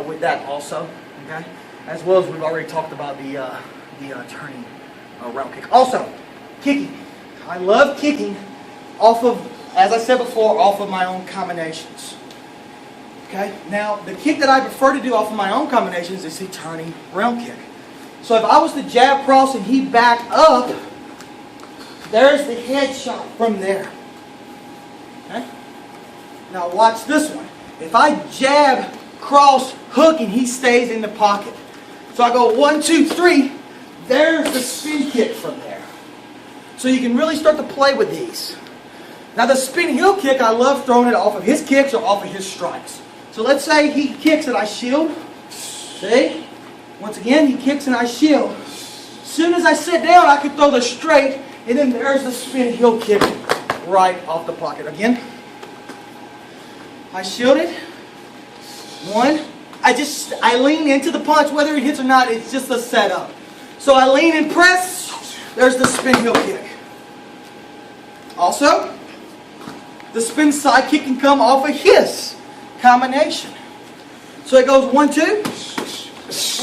with that also. Okay? As well as we've already talked about the turning round kick. Also, kicking. I love kicking off of, as I said before, off of my own combinations. Okay? Now, the kick that I prefer to do off of my own combinations is the turning round kick. So if I was to jab cross and he back up, there's the head shot from there. Okay? Now watch this one. If I jab, cross, hook, and he stays in the pocket. So I go 1, 2, 3. There's the spin kick from there. So you can really start to play with these. Now the spin heel kick, I love throwing it off of his kicks or off of his strikes. So let's say he kicks and I shield. See? Once again, he kicks and I shield. As soon as I sit down, I can throw the straight, and then there's the spin heel kick right off the pocket. Again, I shield it. 1. I lean into the punch, whether it hits or not, it's just a setup. So I lean and press, there's the spin heel kick. Also, the spin side kick can come off of his combination. So it goes 1, 2,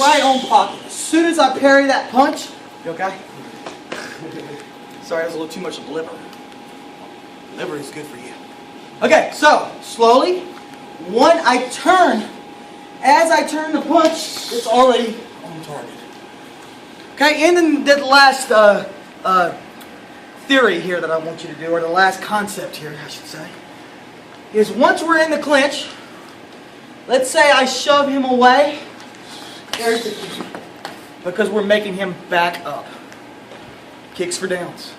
right on pocket. As soon as I parry that punch, you okay? Sorry, that's a little too much liver. Liver is good for you. Okay, so slowly, 1, I turn. As I turn the punch, it's already on target. Okay, and then the last theory here that I want you to do, or the last concept here, I should say, is once we're in the clinch, let's say I shove him away, there's the kick. Because we're making him back up. Kicks for downs.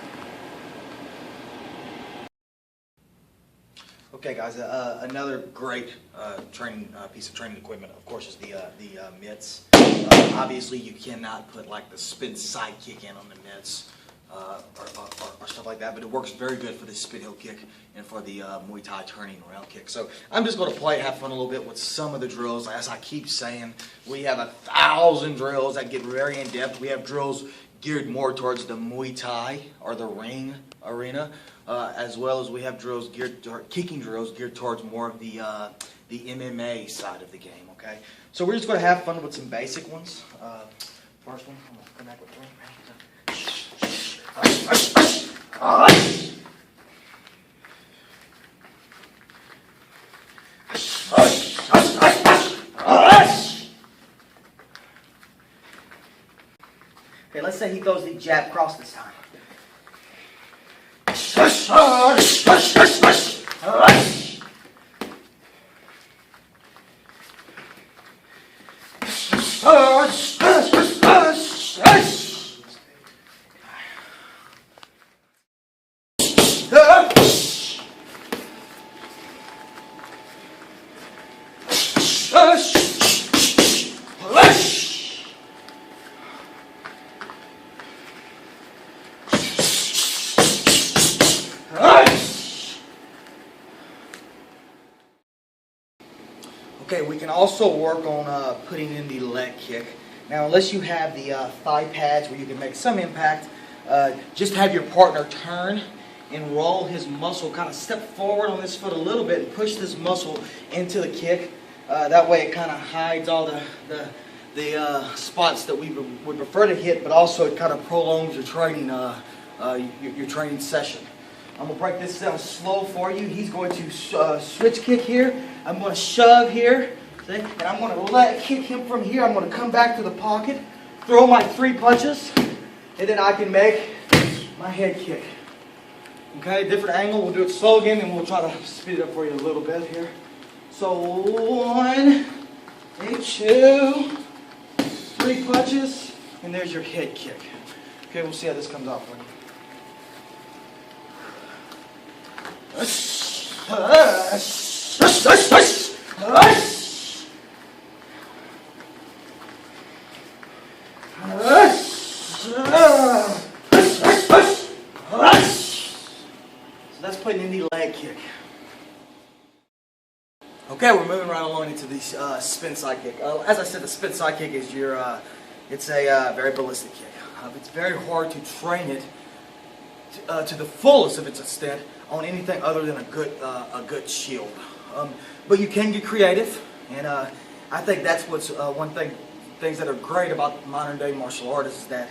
Okay, guys, another great piece of training equipment, of course, is the mitts. Obviously, you cannot put like the spin side kick in on the mitts or stuff like that, but it works very good for the spin heel kick and for the Muay Thai turning round kick. So I'm just going to have fun a little bit with some of the drills. As I keep saying, we have 1,000 drills that get very in depth. We have drills geared more towards the Muay Thai or the ring arena, as well as we have drills kicking drills geared towards more of the MMA side of the game. Okay, so we're just going to have fun with some basic ones. First one, I'm going to come back with three. Okay, let's say he throws the jab cross this time. Okay, we can also work on putting in the leg kick. Now, unless you have the thigh pads where you can make some impact, just have your partner turn and roll his muscle, kind of step forward on this foot a little bit and push this muscle into the kick. That way it kind of hides all the spots that we would prefer to hit, but also it kind of prolongs your training session. I'm going to break this down slow for you. He's going to switch kick here. I'm going to shove here. See? And I'm going to kick him from here. I'm going to come back to the pocket, throw my 3 punches, and then I can make my head kick. Okay, different angle. We'll do it slow again, and we'll try to speed it up for you a little bit here. So 1, 2, 3 punches, and there's your head kick. Okay, we'll see how this comes out for you. putting in the leg kick. Okay, we're moving right along into the spin side kick. As I said, the spin side kick is it's a very ballistic kick. It's very hard to train it to the fullest of its extent on anything other than a good shield. But you can get creative, and I think that's what's things that are great about modern day martial arts is that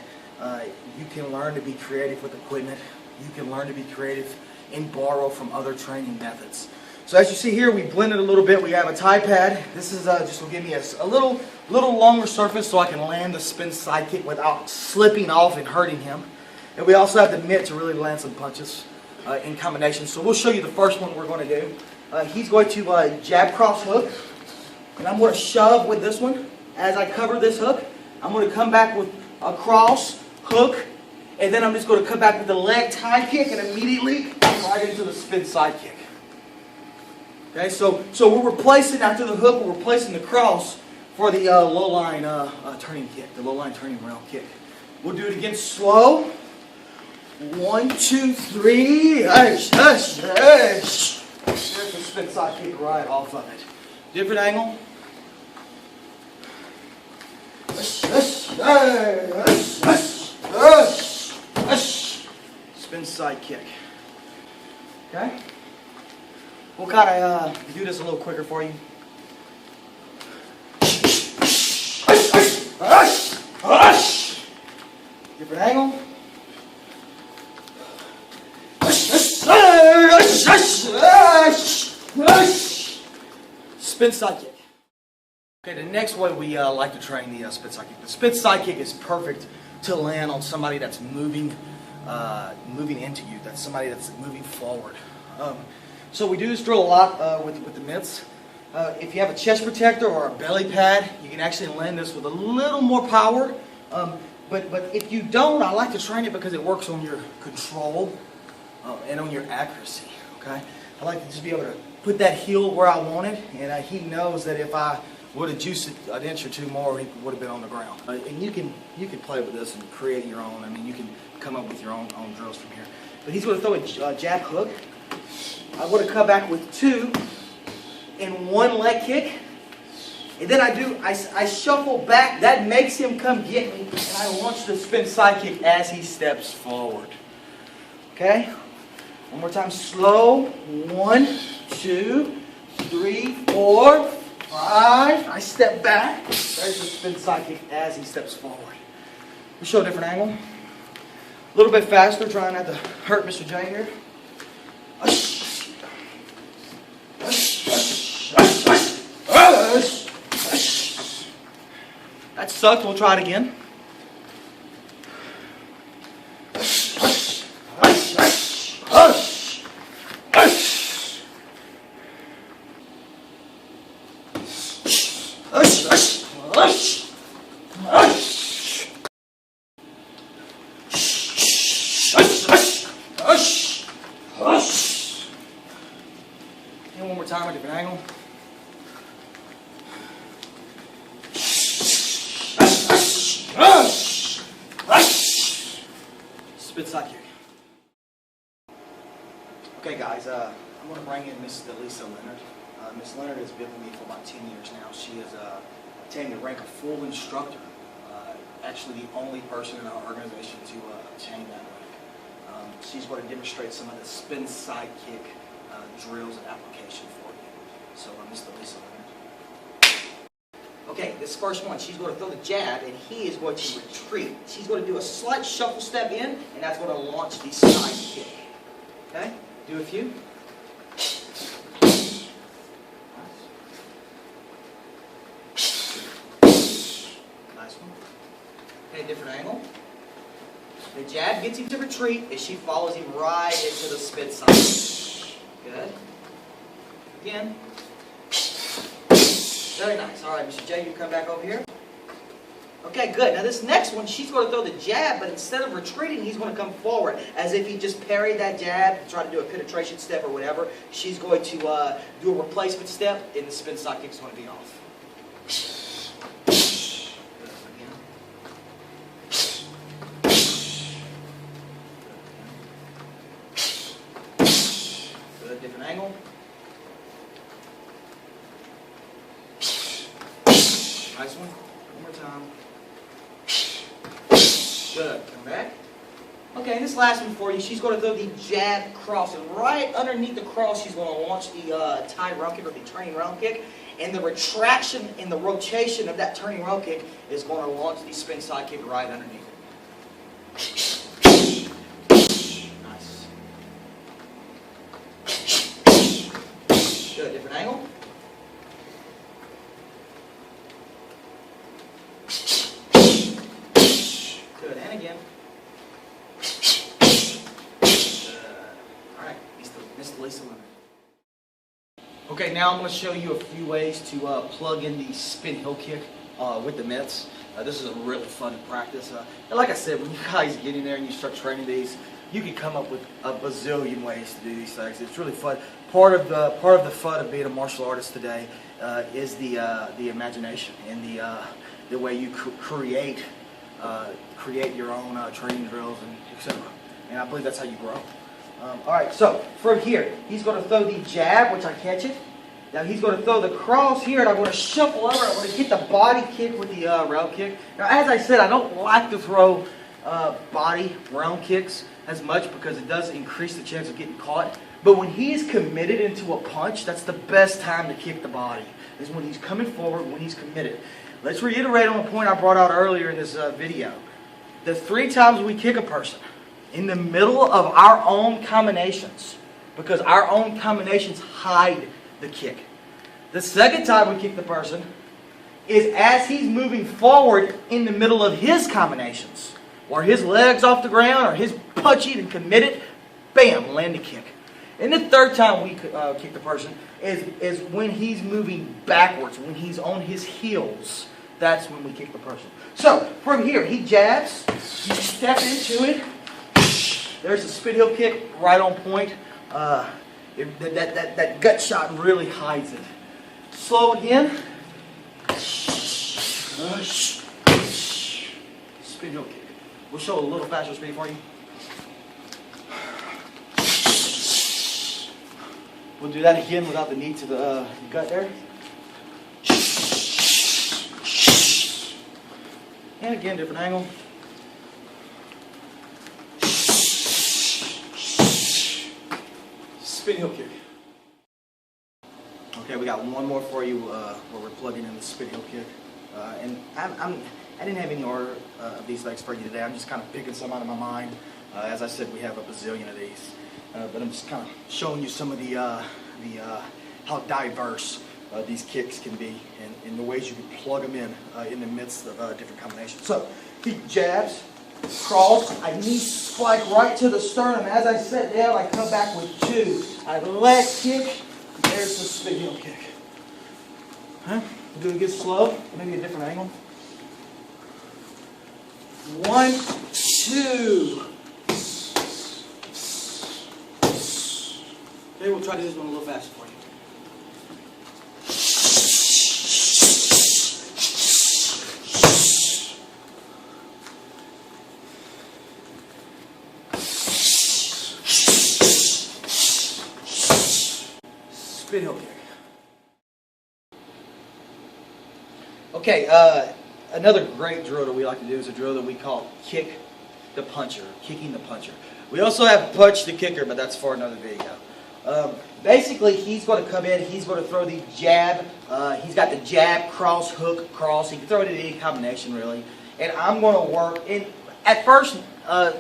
you can learn to be creative with equipment. You can learn to be creative and borrow from other training methods. So as you see here, we blended a little bit. We have a Thai pad. This is just will give me a little longer surface so I can land the spin side kick without slipping off and hurting him. And we also have the mitt to really land some punches in combination. So we'll show you the first one we're going to do. He's going to jab cross hook, and I'm going to shove with this one. As I cover this hook, I'm going to come back with a cross hook, and then I'm just going to come back with the leg Thai kick and immediately right into the spin side kick. Okay, so we're replacing, after the hook, we're replacing the cross for the low line turning kick, the low line turning rail kick. We'll do it again slow. 1, 2, 3. There's the spin side kick right off of it. Different angle. Spin side kick. Okay? We'll kind of do this a little quicker for you. Different angle. Spin side kick. Okay, the next way we like to train the spin side kick. The spin side kick is perfect to land on somebody that's moving into you. That's somebody that's moving forward. So we do this drill a lot with the mitts. If you have a chest protector or a belly pad, you can actually land this with a little more power. But if you don't, I like to train it because it works on your control and on your accuracy. Okay, I like to just be able to put that heel where I want it, and he knows that if I would have juiced it an inch or two more, he would have been on the ground. And you can play with this and create your own. I mean, you can come up with your own drills from here. But he's going to throw a jab hook. I'm going to come back with 2 and 1 leg kick. And then I shuffle back. That makes him come get me. And I launch the spin side kick as he steps forward. Okay? One more time. Slow. 1, 2, 3, 4, 5. I step back. There's the spin side kick as he steps forward. We'll show a different angle. A little bit faster, trying not to hurt Mr. J here. That sucked. We'll try it again. And one more time, a different angle. Spin side kick. Okay, guys, I'm going to bring in Miss Lisa Leonard. Miss Leonard has been with me for about 10 years now. She has obtained the rank of full instructor. Actually, the only person in our organization to obtain that rank. She's going to demonstrate some of the spin side kick drills and application for you. So, Miss Lisa Leonard. Okay, this first one, she's going to throw the jab, and he is going to retreat. She's going to do a slight shuffle step in, and that's going to launch the side kick. Okay, do a few. Nice one. Okay, different angle. The jab gets him to retreat as she follows him right into the spin side. Good. Again. Very nice. All right, Mr. J, you come back over here. Okay, good. Now this next one, she's going to throw the jab, but instead of retreating, he's going to come forward as if he just parried that jab, try to do a penetration step or whatever. She's going to do a replacement step, and the spin side kick is going to be off. Good. Come back. Okay, and this last one for you, she's going to throw the jab cross, and right underneath the cross, she's going to launch the Thai round kick or the turning round kick, and the retraction and the rotation of that turning round kick is going to launch the spin side kick right underneath it. Nice. Good. Different angle. Good. And again. Okay, now I'm going to show you a few ways to plug in the spin heel kick with the mitts. This is a really fun practice. And like I said, when you guys get in there and you start training these, you can come up with a bazillion ways to do these things. It's really fun. Part of the fun of being a martial artist today is the imagination and the way you create your own training drills and etc. And I believe that's how you grow. Alright, so from here, he's going to throw the jab, which I catch it. Now he's going to throw the cross here, and I'm going to shuffle over. I'm going to get the body kick with the round kick. Now, as I said, I don't like to throw body round kicks as much because it does increase the chance of getting caught. But when he is committed into a punch, that's the best time to kick the body, is when he's coming forward, when he's committed. Let's reiterate on a point I brought out earlier in this video. The 3 times we kick a person, in the middle of our own combinations, because our own combinations hide the kick. The second time we kick the person is as he's moving forward in the middle of his combinations, or his legs off the ground, or his punching and committed, bam, land the kick. And the third time we kick the person is when he's moving backwards, when he's on his heels. That's when we kick the person. So, from here, he jabs, you step into it. There's a spin heel kick right on point. That gut shot really hides it. Slow again. Spin heel kick. We'll show a little faster speed for you. We'll do that again without the need to the gut there. And again, different angle. Spin heel kick. Okay, we got one more for you where we're plugging in the spin heel kick. And I didn't have any order of these legs for you today. I'm just kind of picking some out of my mind. As I said, we have a bazillion of these. But I'm just kind of showing you some of how diverse these kicks can be and the ways you can plug them in the midst of different combinations. So, he jabs. Cross, I knee spike right to the sternum. As I sit down, I come back with 2. I leg kick, there's the spin heel kick. Huh? Do it again slow, maybe a different angle. 1, 2. Okay, we'll try to do this one a little faster for you. Spin heel kick. Okay, another great drill that we like to do is a drill that we call kick the puncher, kicking the puncher. We also have punch the kicker, but that's for another video. Basically, he's going to come in, he's going to throw the jab. He's got the jab, cross, hook, cross. He can throw it in any combination, really. And I'm going to work. At first,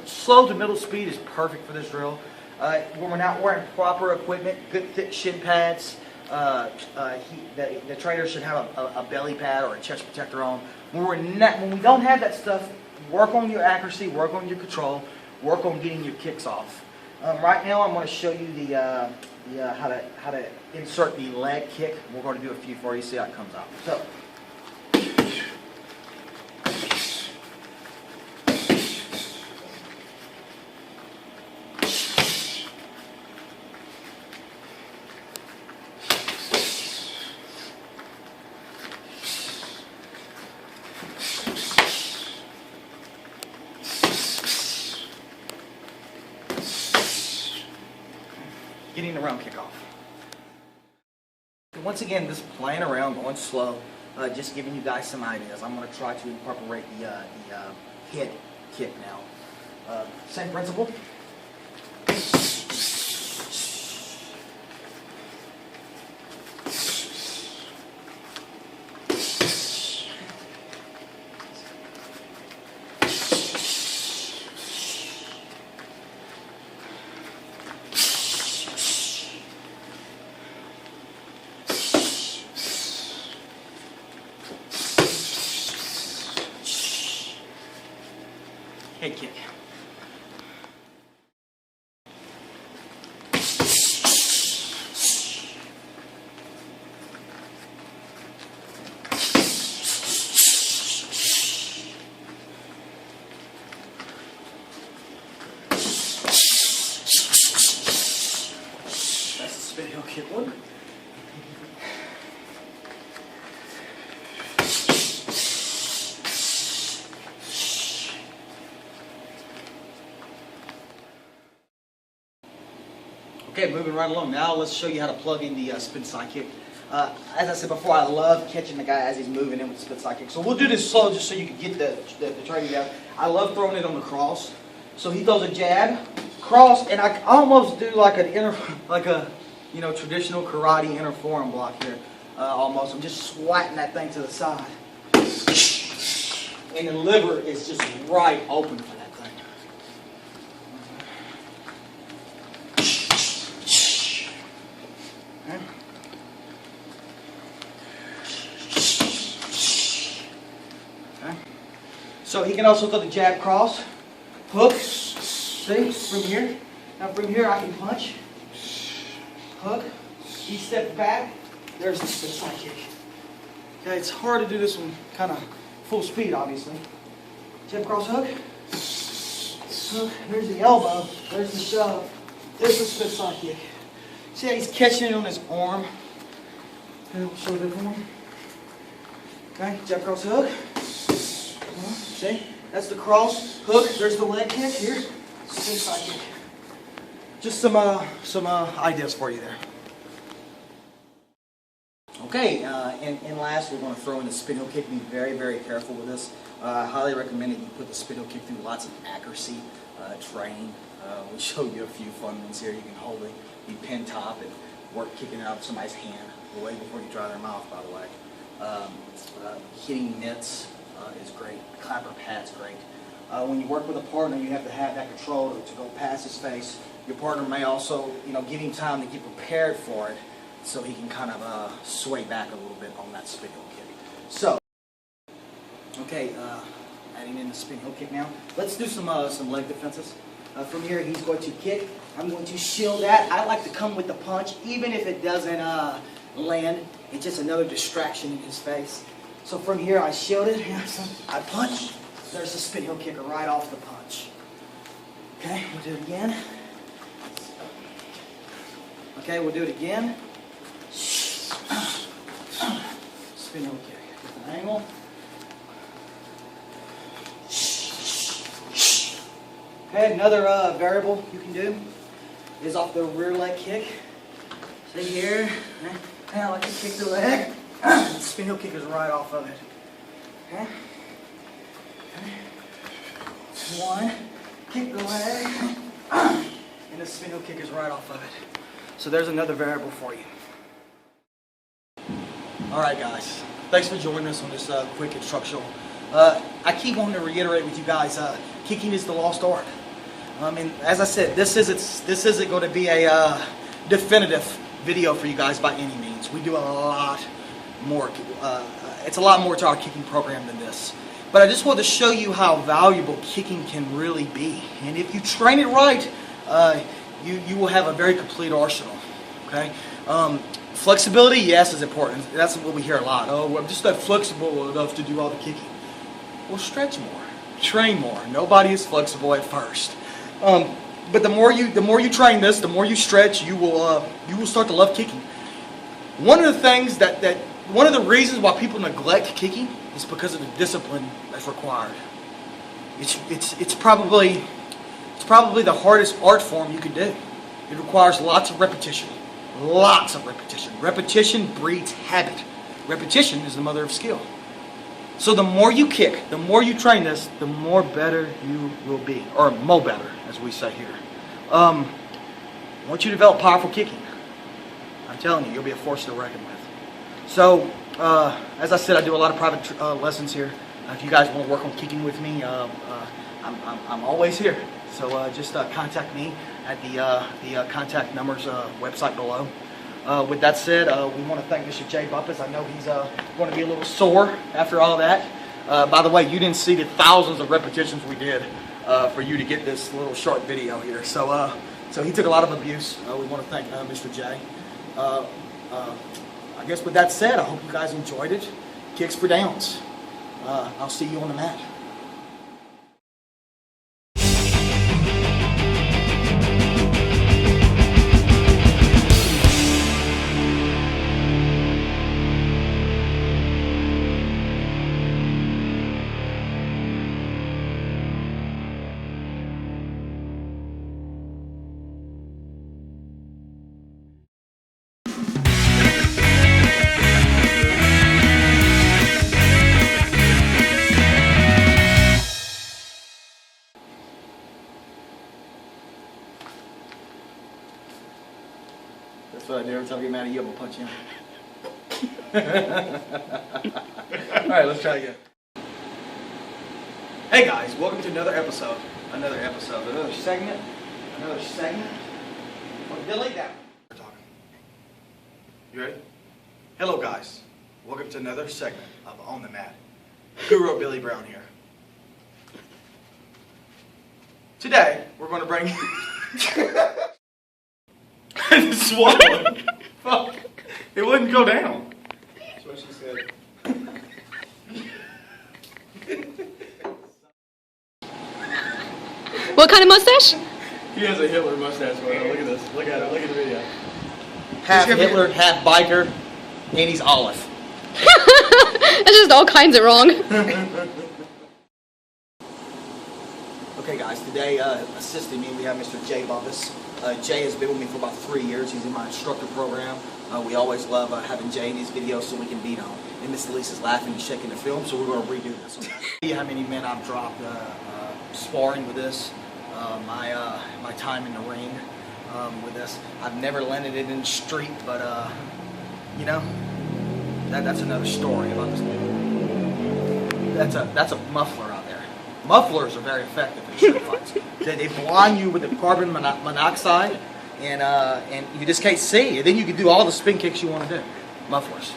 slow to middle speed is perfect for this drill. When we're not wearing proper equipment, good thick shin pads, the trainer should have a belly pad or a chest protector on. When we don't have that stuff, work on your accuracy, work on your control, work on getting your kicks off. Right now, I'm going to show you how to insert the leg kick. We're going to do a few for you, see how it comes out. So. Getting the round kick off. Once again, just playing around, going slow, just giving you guys some ideas. I'm going to try to incorporate the head kick now. Same principle. Head kick. That's the spin heel kick one. Okay, moving right along. Now let's show you how to plug in the spin side kick. As I said before, I love catching the guy as he's moving in with the spin side kick. So we'll do this slow just so you can get the training down. I love throwing it on the cross. So he throws a jab, cross, and I almost do like a traditional karate inner forearm block here. Almost. I'm just swatting that thing to the side. And the liver is just right open for that thing. Okay. So he can also throw the jab cross, hook, see, from here. Now from here I can punch, hook, he steps back, there's the side kick. Okay, it's hard to do this one kind of full speed obviously. Jab cross hook, hook, there's the elbow, there's the shove, there's the split side kick. See how he's catching it on his arm? Okay, we'll show that one. Okay, jab cross hook. See? That's the cross hook. There's the leg kick here. Spin side kick. Just some ideas for you there. Okay, and last we're going to throw in the spin heel kick. Be very, very careful with this. I highly recommend that you put the spin heel kick through lots of accuracy training. We'll show you a few fun ones here. You can hold it, you pin top, and work kicking it out of somebody's hand way before you dry their mouth, by the way. Hitting mitts is great. Clapper pad's great. When you work with a partner, you have to have that control to go past his face. Your partner may also, give him time to get prepared for it, so he can kind of sway back a little bit on that spin heel kick. So, okay, adding in the spin heel kick now. Let's do some leg defenses. From here, he's going to kick. I'm going to shield that. I like to come with the punch, even if it doesn't land. It's just another distraction in his face. So from here, I shield it. I punch. There's the spin heel kicker right off the punch. Okay, we'll do it again. Okay, we'll do it again. Spin heel kick. Different angle. Okay, another variable you can do is off the rear leg kick. See here. And I like to kick the leg. The spin heel kick is right off of it. Okay. Okay. One. Kick the leg. And the spin heel kick is right off of it. So there's another variable for you. Alright guys. Thanks for joining us on this quick instructional. I keep wanting to reiterate with you guys, kicking is the lost art. And as I said, this isn't going to be a definitive video for you guys by any means. We do a lot more. It's a lot more to our kicking program than this. But I just want to show you how valuable kicking can really be. And if you train it right, you will have a very complete arsenal. Okay. Flexibility, yes, is important. That's what we hear a lot. Oh, I'm just not flexible enough to do all the kicking. Well, stretch more, train more. Nobody is flexible at first. But the more you train this, the more you stretch, you will start to love kicking. One of the things one of the reasons why people neglect kicking is because of the discipline that's required. It's probably the hardest art form you can do. It requires lots of repetition. Lots of repetition. Repetition breeds habit. Repetition is the mother of skill. So the more you kick, the more you train this, the more better you will be, or mo better, as we say here. Once you develop powerful kicking, I'm telling you, you'll be a force to reckon with. So, as I said, I do a lot of private lessons here. If you guys want to work on kicking with me, I'm always here. So just contact me at the contact numbers website below. With that said, we want to thank Mr. Jay Bumpus. I know he's going to be a little sore after all that. By the way, you didn't see the thousands of repetitions we did for you to get this little short video here. So, so he took a lot of abuse. We want to thank Mr. Jay. I guess with that said, I hope you guys enjoyed it. Kicks for downs. I'll see you on the mat. That's what I do every time I get mad at you, I'm gonna punch you. Alright, let's try again. Hey guys, welcome to another episode, another segment of Billy Down. We're talking. You ready? Hello guys, welcome to another segment of On the Mat. Guro Billy Brown here. Today, we're going to bring I just swallowed. Fuck. It wouldn't go down. That's what she said. What kind of mustache? He has a Hitler mustache right now. Look at this. Look at it. Look at the video. Half Hitler, half biker, and he's olive. That's just all kinds of wrong. Okay guys, today assisting me we have Mr. Jay Bumpus. Jay has been with me for about 3 years. He's in my instructor program. We always love having Jay in these videos so we can beat on. And Miss Lisa's laughing and shaking the film, so we're going to redo this. See how many men I've dropped sparring with this. My time in the ring with this. I've never landed it in the street, but you know, that's another story about this dude. That's a muffler out there. Mufflers are very effective in street fights. They blind you with the carbon monoxide, and you just can't see. And then you can do all the spin kicks you want to do. Mufflers.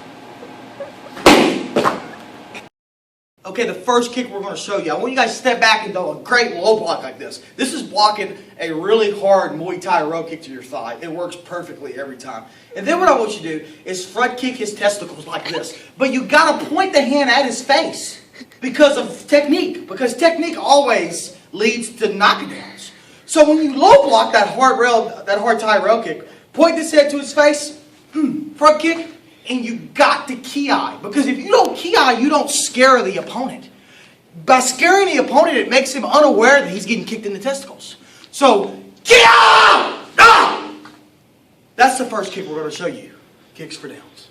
Okay, the first kick we're going to show you. I want you guys to step back and do a great low block like this. This is blocking a really hard Muay Thai row kick to your thigh. It works perfectly every time. And then what I want you to do is front kick his testicles like this. But you got to point the hand at his face because of technique. Because technique always leads to knockdowns. So when you low block that hard Thai rail kick, point this head to his face, front kick, and you got to ki-eye. Because if you don't ki-eye, you don't scare the opponent. By scaring the opponent, it makes him unaware that he's getting kicked in the testicles. So, ki-eye! Ah! That's the first kick we're going to show you. Kicks for downs.